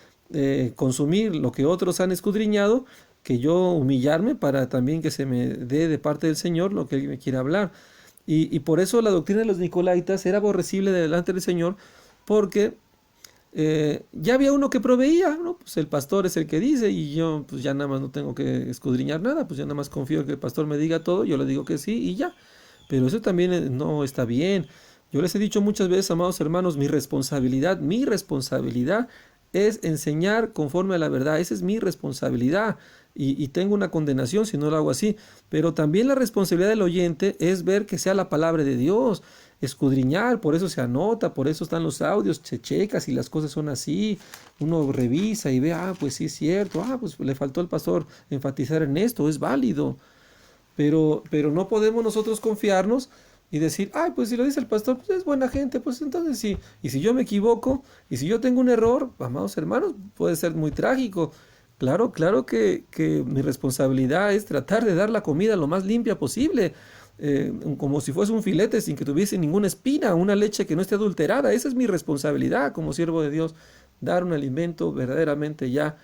[SPEAKER 1] consumir lo que otros han escudriñado que yo humillarme para también que se me dé de parte del Señor lo que Él me quiere hablar. Y por eso la doctrina de los Nicolaitas era aborrecible delante del Señor, porque ya había uno que proveía, ¿no? Pues el pastor es el que dice y yo pues ya nada más no tengo que escudriñar nada, pues ya nada más confío en que el pastor me diga todo, yo le digo que sí y ya. Pero eso también no está bien. Yo les he dicho muchas veces, amados hermanos, mi responsabilidad es enseñar conforme a la verdad, esa es mi responsabilidad y tengo una condenación si no lo hago así, pero también la responsabilidad del oyente es ver que sea la palabra de Dios, escudriñar, por eso se anota, por eso están los audios, se checa si las cosas son así, uno revisa y ve, pues sí es cierto, pues le faltó al pastor enfatizar en esto, es válido, pero no podemos nosotros confiarnos y decir, ay, pues si lo dice el pastor, pues es buena gente, pues entonces sí. Y si yo me equivoco, y si yo tengo un error, amados hermanos, puede ser muy trágico. Claro, claro que mi responsabilidad es tratar de dar la comida lo más limpia posible, como si fuese un filete sin que tuviese ninguna espina, una leche que no esté adulterada. Esa es mi responsabilidad como siervo de Dios, dar un alimento verdaderamente ya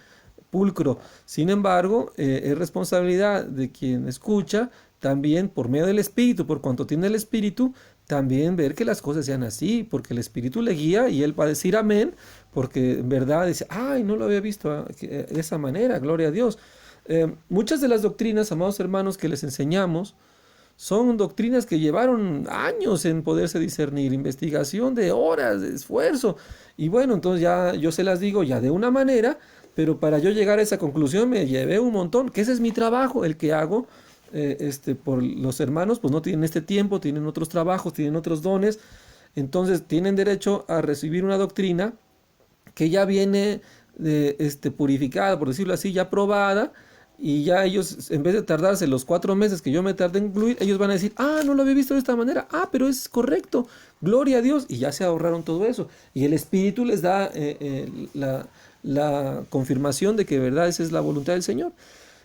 [SPEAKER 1] pulcro. Sin embargo, es responsabilidad de quien escucha también por medio del Espíritu, por cuanto tiene el Espíritu, también ver que las cosas sean así, porque el Espíritu le guía y él va a decir amén, porque en verdad dice, ay, no lo había visto de esa manera, gloria a Dios. Muchas de las doctrinas, amados hermanos, que les enseñamos, son doctrinas que llevaron años en poderse discernir, investigación de horas, de esfuerzo. Y bueno, entonces ya yo se las digo ya de una manera, pero para yo llegar a esa conclusión me llevé un montón, que ese es mi trabajo, el que hago. Por los hermanos, pues no tienen este tiempo, tienen otros trabajos, tienen otros dones, entonces tienen derecho a recibir una doctrina que ya viene purificada, por decirlo así, ya probada, y ya ellos, en vez de tardarse los 4 meses que yo me tardé en incluir, ellos van a decir, ah, no lo había visto de esta manera, ah, pero es correcto, gloria a Dios, y ya se ahorraron todo eso. Y el Espíritu les da la confirmación de que verdad esa es la voluntad del Señor.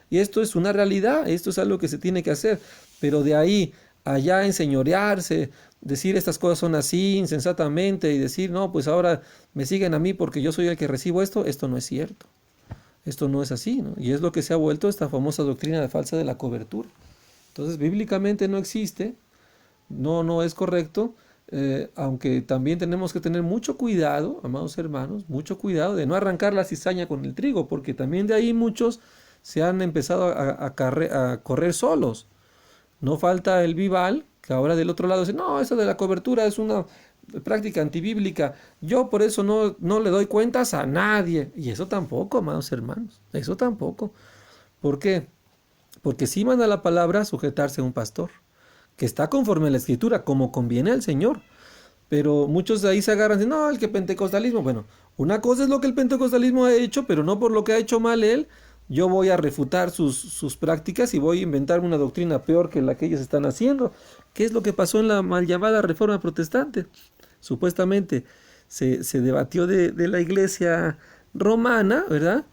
[SPEAKER 1] Y esto es una realidad, esto es algo que se tiene que hacer, pero de ahí allá enseñorearse, decir estas cosas son así insensatamente y decir, no, pues ahora me siguen a mí porque yo soy el que recibo esto, esto no es cierto, esto no es así, ¿no? Y es lo que se ha vuelto esta famosa doctrina de falsa de la cobertura. Entonces, bíblicamente no existe, no es correcto, aunque también tenemos que tener mucho cuidado, amados hermanos, mucho cuidado de no arrancar la cizaña con el trigo, porque también de ahí muchos se han empezado a correr solos. No falta el Vival, que ahora del otro lado dice, no, eso de la cobertura es una práctica antibíblica. Yo por eso no le doy cuentas a nadie. Y eso tampoco, amados hermanos, eso tampoco. ¿Por qué? Porque sí manda la palabra sujetarse a un pastor, que está conforme a la escritura, como conviene al Señor. Pero muchos de ahí se agarran y dicen, no, el que pentecostalismo. Bueno, una cosa es lo que el pentecostalismo ha hecho, pero no por lo que ha hecho mal él. Yo voy a refutar sus prácticas y voy a inventar una doctrina peor que la que ellos están haciendo. ¿Qué es lo que pasó en la mal llamada Reforma Protestante? Supuestamente se debatió de la iglesia romana, ¿verdad?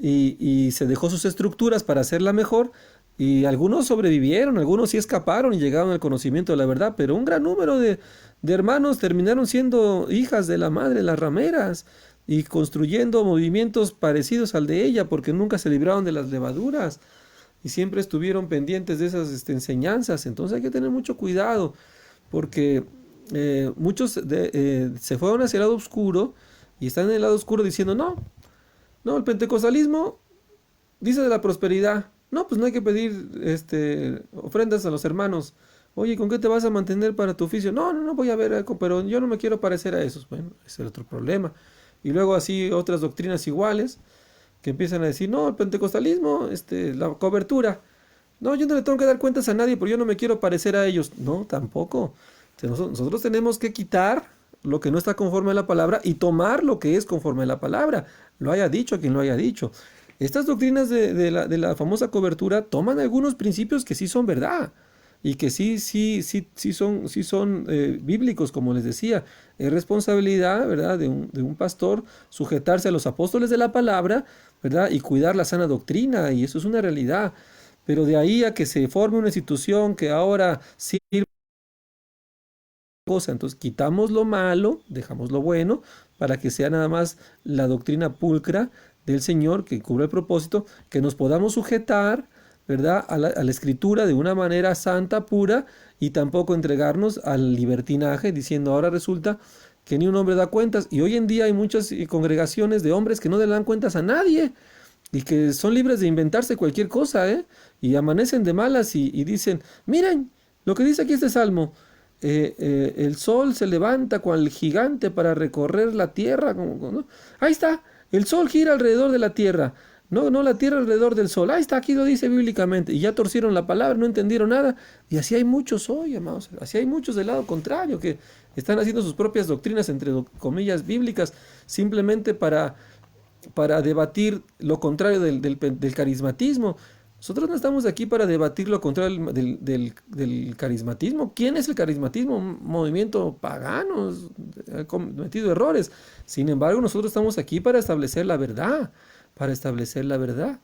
[SPEAKER 1] Y se dejó sus estructuras para hacerla mejor. Y algunos sobrevivieron, algunos sí escaparon y llegaron al conocimiento de la verdad, pero un gran número de hermanos terminaron siendo hijas de la madre, las rameras, y construyendo movimientos parecidos al de ella, porque nunca se libraron de las levaduras y siempre estuvieron pendientes de esas enseñanzas. Entonces hay que tener mucho cuidado, porque muchos se fueron hacia el lado oscuro y están en el lado oscuro diciendo, no, el pentecostalismo dice de la prosperidad. No, pues no hay que pedir ofrendas a los hermanos. Oye, ¿con qué te vas a mantener para tu oficio? No, voy a ver algo, pero yo no me quiero parecer a esos. Bueno, ese es el otro problema. Y luego así otras doctrinas iguales que empiezan a decir, no, el pentecostalismo, la cobertura. No, yo no le tengo que dar cuentas a nadie, pero yo no me quiero parecer a ellos. No, tampoco. O sea, nosotros tenemos que quitar lo que no está conforme a la palabra y tomar lo que es conforme a la palabra. Lo haya dicho quien lo haya dicho. Estas doctrinas de la famosa cobertura toman algunos principios que sí son verdad y que sí son bíblicos, como les decía. Es responsabilidad, ¿verdad?, de un pastor sujetarse a los apóstoles de la palabra, ¿verdad?, y cuidar la sana doctrina, y eso es una realidad. Pero de ahí a que se forme una institución que ahora sirve cosa, entonces quitamos lo malo, dejamos lo bueno, para que sea nada más la doctrina pulcra del Señor que cubre el propósito, que nos podamos sujetar, ¿verdad?, a la escritura de una manera santa, pura, y tampoco entregarnos al libertinaje, diciendo ahora resulta que ni un hombre da cuentas, y hoy en día hay muchas congregaciones de hombres que no le dan cuentas a nadie, y que son libres de inventarse cualquier cosa, ¿eh? Y amanecen de malas y dicen, miren, lo que dice aquí este salmo, el sol se levanta cual gigante para recorrer la tierra, ¿no? Ahí está, el sol gira alrededor de la tierra, no la tierra alrededor del sol, ahí está, aquí lo dice bíblicamente, y ya torcieron la palabra, no entendieron nada, y así hay muchos hoy, amados, así hay muchos del lado contrario, que están haciendo sus propias doctrinas, entre comillas, bíblicas, simplemente para debatir lo contrario del carismatismo. Nosotros no estamos aquí para debatir lo contrario del carismatismo. ¿Quién es el carismatismo? Un movimiento pagano, ha cometido errores. Sin embargo, nosotros estamos aquí para establecer la verdad, para establecer la verdad.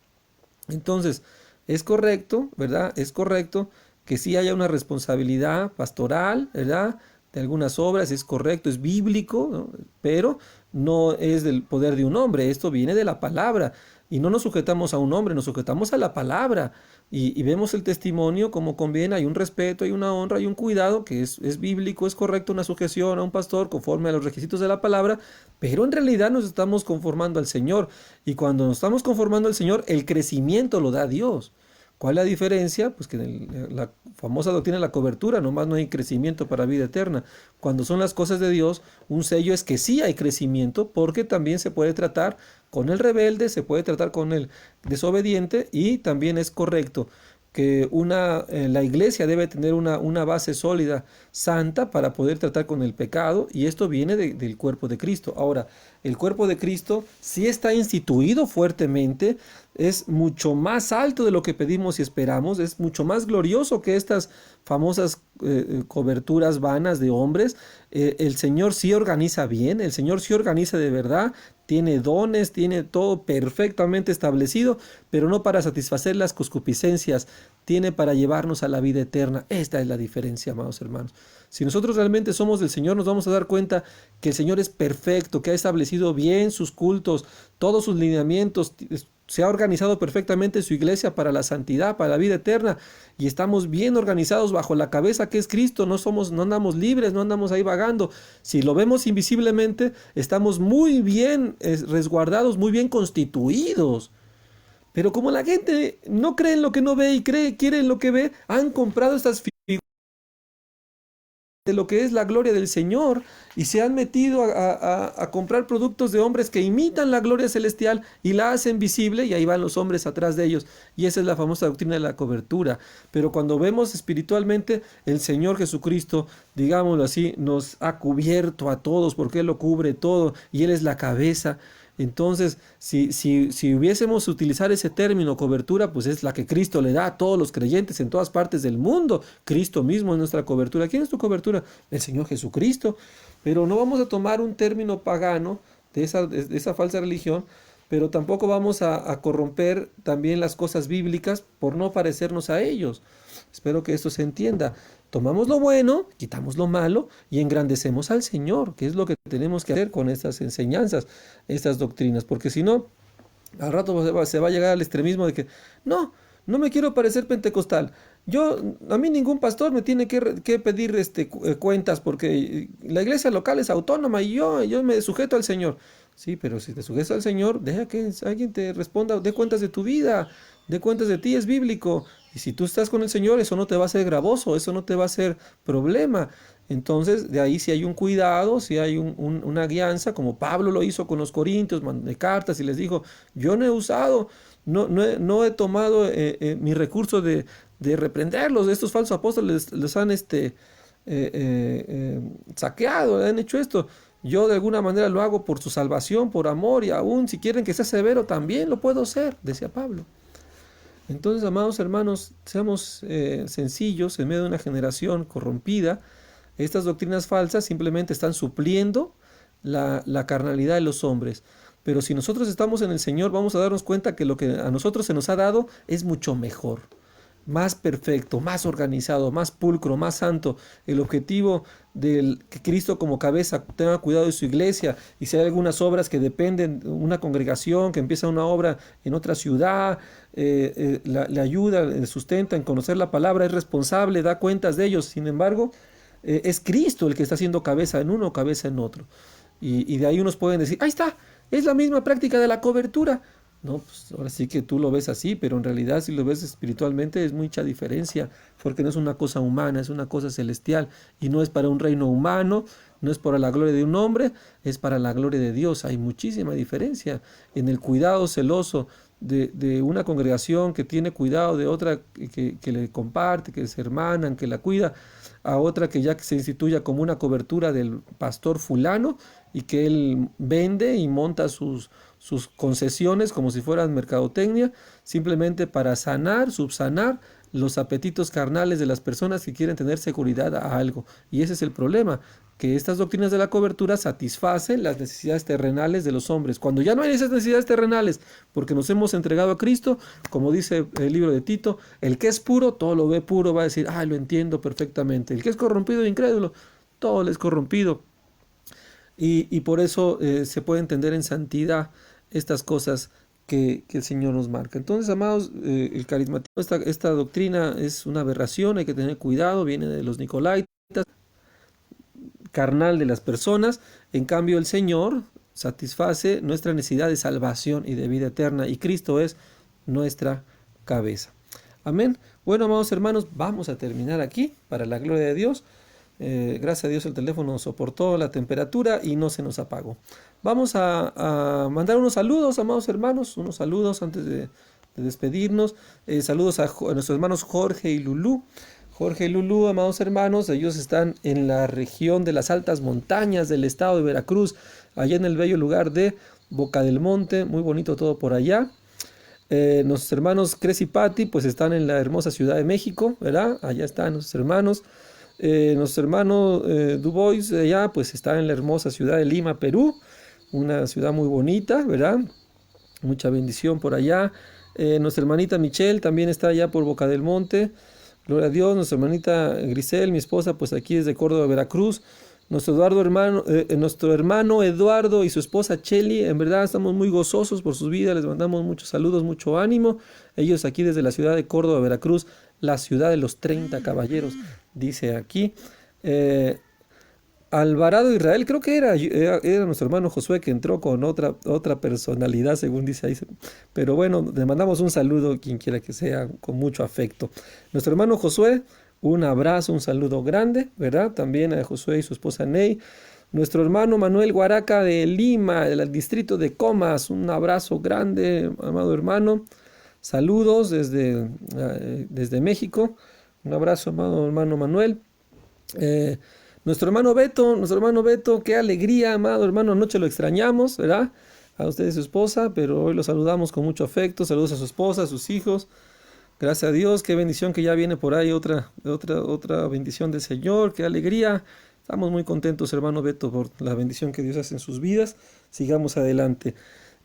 [SPEAKER 1] Entonces, es correcto, ¿verdad? Es correcto que sí haya una responsabilidad pastoral, ¿verdad? De algunas obras, es correcto, es bíblico, ¿no? Pero no es del poder de un hombre, esto viene de la palabra. Y no nos sujetamos a un hombre, nos sujetamos a la palabra. Y vemos el testimonio como conviene, hay un respeto, hay una honra, hay un cuidado, que es bíblico, es correcto, una sujeción a un pastor conforme a los requisitos de la palabra, pero en realidad nos estamos conformando al Señor. Y cuando nos estamos conformando al Señor, el crecimiento lo da Dios. ¿Cuál es la diferencia? Pues que en la famosa doctrina de la cobertura, nomás no hay crecimiento para vida eterna. Cuando son las cosas de Dios, un sello es que sí hay crecimiento, porque también se puede tratar con el rebelde, se puede tratar con el desobediente, y también es correcto que la iglesia debe tener una base sólida, santa, para poder tratar con el pecado, y esto viene del cuerpo de Cristo. Ahora, el cuerpo de Cristo sí está instituido fuertemente, es mucho más alto de lo que pedimos y esperamos, es mucho más glorioso que estas famosas coberturas vanas de hombres. El Señor sí organiza bien, el Señor sí organiza de verdad, tiene dones, tiene todo perfectamente establecido, pero no para satisfacer las concupiscencias, tiene para llevarnos a la vida eterna. Esta es la diferencia, amados hermanos. Si nosotros realmente somos del Señor, nos vamos a dar cuenta que el Señor es perfecto, que ha establecido bien sus cultos, todos sus lineamientos, se ha organizado perfectamente su iglesia para la santidad, para la vida eterna, y estamos bien organizados bajo la cabeza que es Cristo. No andamos libres, no andamos ahí vagando. Si lo vemos invisiblemente, estamos muy bien resguardados, muy bien constituidos. Pero como la gente no cree en lo que no ve y quiere en lo que ve, han comprado estas figuras de lo que es la gloria del Señor, y se han metido a comprar productos de hombres que imitan la gloria celestial y la hacen visible, y ahí van los hombres atrás de ellos. Y esa es la famosa doctrina de la cobertura. Pero cuando vemos espiritualmente, el Señor Jesucristo, digámoslo así, nos ha cubierto a todos, porque Él lo cubre todo y Él es la cabeza. Entonces, si hubiésemos utilizar ese término cobertura, pues es la que Cristo le da a todos los creyentes en todas partes del mundo. Cristo mismo es nuestra cobertura. ¿Quién es tu cobertura? El Señor Jesucristo. Pero no vamos a tomar un término pagano de esa falsa religión, pero tampoco vamos a corromper también las cosas bíblicas por no parecernos a ellos. Espero que esto se entienda. Tomamos lo bueno, quitamos lo malo y engrandecemos al Señor, que es lo que tenemos que hacer con estas enseñanzas, estas doctrinas, porque si no, al rato se va a llegar al extremismo de que no, no me quiero parecer pentecostal. A mí ningún pastor me tiene que pedir cuentas, porque la iglesia local es autónoma y yo me sujeto al Señor. Sí, pero si te sujetas al Señor, deja que alguien te responda, dé cuentas de tu vida, dé cuentas de ti, es bíblico. Y si tú estás con el Señor, eso no te va a ser gravoso, eso no te va a ser problema. Entonces, de ahí si hay un cuidado, si hay una guianza, como Pablo lo hizo con los corintios, mandé cartas y les dijo, yo no he usado, no he tomado mi recurso de reprenderlos. Estos falsos apóstoles les han saqueado, han hecho esto. Yo de alguna manera lo hago por su salvación, por amor, y aún si quieren que sea severo, también lo puedo ser, decía Pablo. Entonces, amados hermanos, seamos sencillos en medio de una generación corrompida. Estas doctrinas falsas simplemente están supliendo la carnalidad de los hombres. Pero si nosotros estamos en el Señor, vamos a darnos cuenta que lo que a nosotros se nos ha dado es mucho mejor, más perfecto, más organizado, más pulcro, más santo. El objetivo de que Cristo como cabeza tenga cuidado de su iglesia, y si hay algunas obras que dependen de una congregación que empieza una obra en otra ciudad, le ayuda, le sustenta en conocer la palabra, es responsable, da cuentas de ellos. Sin embargo, es Cristo el que está haciendo cabeza en uno, cabeza en otro. Y de ahí unos pueden decir, ahí está, es la misma práctica de la cobertura. No, pues ahora sí que tú lo ves así, pero en realidad si lo ves espiritualmente es mucha diferencia, porque no es una cosa humana, es una cosa celestial, y no es para un reino humano, no es para la gloria de un hombre, es para la gloria de Dios. Hay muchísima diferencia en el cuidado celoso de una congregación que tiene cuidado de otra que le comparte, que se hermanan, que la cuida, a otra que ya se instituya como una cobertura del pastor fulano, y que él vende y monta sus concesiones como si fueran mercadotecnia, simplemente para sanar, subsanar los apetitos carnales de las personas que quieren tener seguridad a algo. Y ese es el problema, que estas doctrinas de la cobertura satisfacen las necesidades terrenales de los hombres. Cuando ya no hay esas necesidades terrenales, porque nos hemos entregado a Cristo, como dice el libro de Tito, el que es puro, todo lo ve puro, va a decir, lo entiendo perfectamente. El que es corrompido e incrédulo, todo le es corrompido. Y por eso se puede entender en santidad estas cosas que el Señor nos marca. Entonces, amados, el carismatismo, esta doctrina es una aberración, hay que tener cuidado, viene de los Nicolaitas, carnal de las personas. En cambio, el Señor satisface nuestra necesidad de salvación y de vida eterna, y Cristo es nuestra cabeza. Amén. Bueno, amados hermanos, vamos a terminar aquí para la gloria de Dios. Gracias a Dios el teléfono soportó la temperatura y no se nos apagó. Vamos a mandar unos saludos, amados hermanos, unos saludos antes de despedirnos. Saludos a nuestros hermanos Jorge y Lulú. Jorge y Lulú, amados hermanos, ellos están en la región de las altas montañas del estado de Veracruz, allá en el bello lugar de Boca del Monte, muy bonito todo por allá. Nuestros hermanos Cres y Pati pues están en la hermosa Ciudad de México, ¿verdad? Allá están nuestros hermanos. Nuestro hermano Dubois allá pues está en la hermosa ciudad de Lima, Perú, una ciudad muy bonita, ¿verdad? Mucha bendición por allá. Nuestra hermanita Michelle también está allá por Boca del Monte, gloria a Dios. Nuestra hermanita Grisel, mi esposa, pues aquí desde Córdoba, Veracruz. Nuestro hermano Eduardo y su esposa Cheli, en verdad estamos muy gozosos por sus vidas, les mandamos muchos saludos, mucho ánimo. Ellos aquí desde la ciudad de Córdoba, Veracruz, la ciudad de los 30 caballeros, dice aquí. Alvarado Israel, creo que era nuestro hermano Josué que entró con otra personalidad, según dice ahí. Pero bueno, le mandamos un saludo, quien quiera que sea, con mucho afecto. Nuestro hermano Josué, un abrazo, un saludo grande, ¿verdad? También a Josué y su esposa Ney. Nuestro hermano Manuel Guaraca de Lima, del distrito de Comas, un abrazo grande, amado hermano. Saludos desde México. Un abrazo, amado hermano Manuel. Nuestro hermano Beto, qué alegría, amado hermano, anoche lo extrañamos, ¿verdad? A usted y su esposa, pero hoy lo saludamos con mucho afecto. Saludos a su esposa, a sus hijos. Gracias a Dios, qué bendición que ya viene por ahí otra bendición del Señor, qué alegría. Estamos muy contentos, hermano Beto, por la bendición que Dios hace en sus vidas. Sigamos adelante.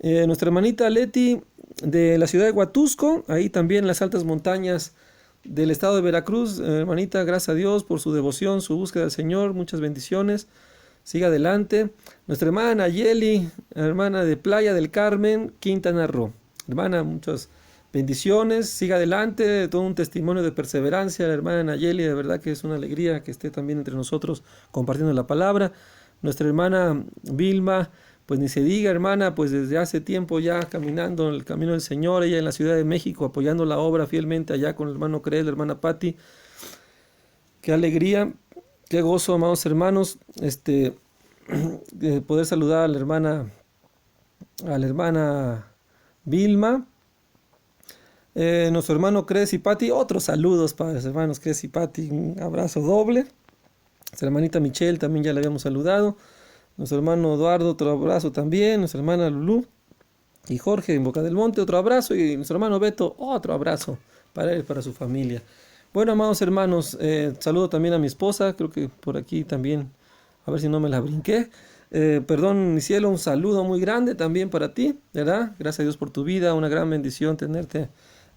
[SPEAKER 1] Nuestra hermanita Leti de la ciudad de Huatusco, ahí también en las altas montañas del estado de Veracruz. Hermanita, gracias a Dios por su devoción, su búsqueda del Señor, muchas bendiciones. Siga adelante. Nuestra hermana Yeli, hermana de Playa del Carmen, Quintana Roo. Hermana, muchas bendiciones, siga adelante, todo un testimonio de perseverancia, la hermana Nayeli, de verdad que es una alegría que esté también entre nosotros compartiendo la palabra. Nuestra hermana Vilma, pues ni se diga, hermana, pues desde hace tiempo ya caminando en el camino del Señor, ella en la Ciudad de México, apoyando la obra fielmente allá con el hermano Cres, la hermana Patti. Qué alegría, qué gozo, amados hermanos, de poder saludar a la hermana Vilma. Nuestro hermano Cres y Pati, otros saludos para los hermanos Cres y Pati, un abrazo doble. Nuestra hermanita Michelle también ya la habíamos saludado. Nuestro hermano Eduardo, otro abrazo también. Nuestra hermana Lulú y Jorge en Boca del Monte, otro abrazo. Y nuestro hermano Beto, otro abrazo para él y para su familia. Bueno, amados hermanos, saludo también a mi esposa, creo que por aquí también, a ver si no me la brinqué. Perdón, mi cielo, un saludo muy grande también para ti, ¿verdad? Gracias a Dios por tu vida, una gran bendición tenerte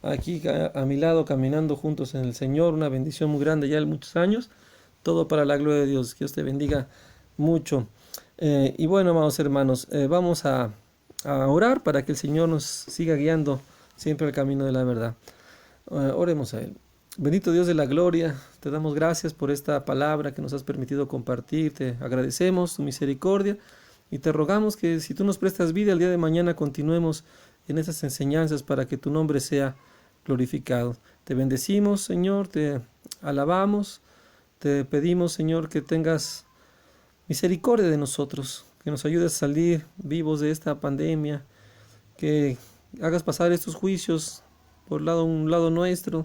[SPEAKER 1] aquí a mi lado, caminando juntos en el Señor, una bendición muy grande ya de muchos años, todo para la gloria de Dios, que Dios te bendiga mucho. Y bueno, amados hermanos, vamos a orar para que el Señor nos siga guiando siempre al camino de la verdad. Oremos a Él. Bendito Dios de la gloria, te damos gracias por esta palabra que nos has permitido compartir, te agradecemos tu misericordia y te rogamos que si tú nos prestas vida el día de mañana continuemos en esas enseñanzas para que tu nombre sea glorificado. Te bendecimos, Señor, te alabamos, te pedimos, Señor, que tengas misericordia de nosotros, que nos ayudes a salir vivos de esta pandemia, que hagas pasar estos juicios por un lado nuestro.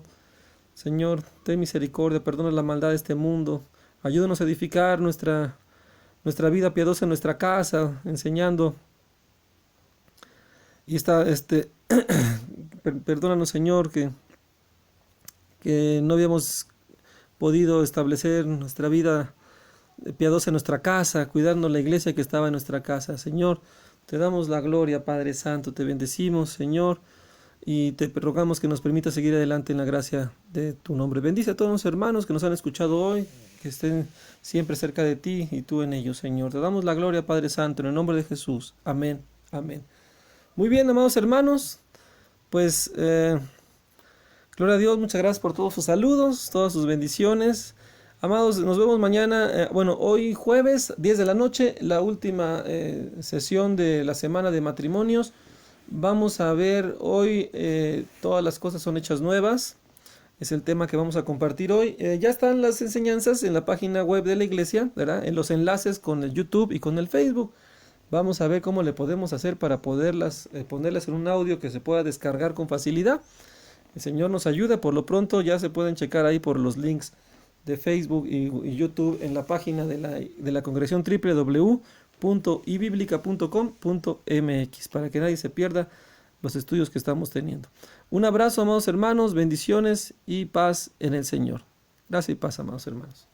[SPEAKER 1] Señor, ten misericordia, perdona la maldad de este mundo, ayúdanos a edificar nuestra vida piadosa en nuestra casa, enseñando Y perdónanos, Señor, que no habíamos podido establecer nuestra vida piadosa en nuestra casa, cuidando la iglesia que estaba en nuestra casa. Señor, te damos la gloria, Padre Santo, te bendecimos, Señor, y te rogamos que nos permita seguir adelante en la gracia de tu nombre. Bendice a todos los hermanos que nos han escuchado hoy, que estén siempre cerca de ti y tú en ellos, Señor. Te damos la gloria, Padre Santo, en el nombre de Jesús. Amén. Amén. Muy bien, amados hermanos, pues gloria a Dios, muchas gracias por todos sus saludos, todas sus bendiciones. Amados, nos vemos mañana, hoy jueves, 10 de la noche, la última sesión de la semana de matrimonios. Vamos a ver hoy, todas las cosas son hechas nuevas. Es el tema que vamos a compartir hoy. Ya están las enseñanzas en la página web de la iglesia, ¿verdad? En los enlaces con el YouTube y con el Facebook. Vamos a ver cómo le podemos hacer para poderlas ponerlas en un audio que se pueda descargar con facilidad. El Señor nos ayuda. Por lo pronto ya se pueden checar ahí por los links de Facebook y YouTube en la página de la congregación www.ibiblica.com.mx para que nadie se pierda los estudios que estamos teniendo. Un abrazo, amados hermanos, bendiciones y paz en el Señor. Gracias y paz, amados hermanos.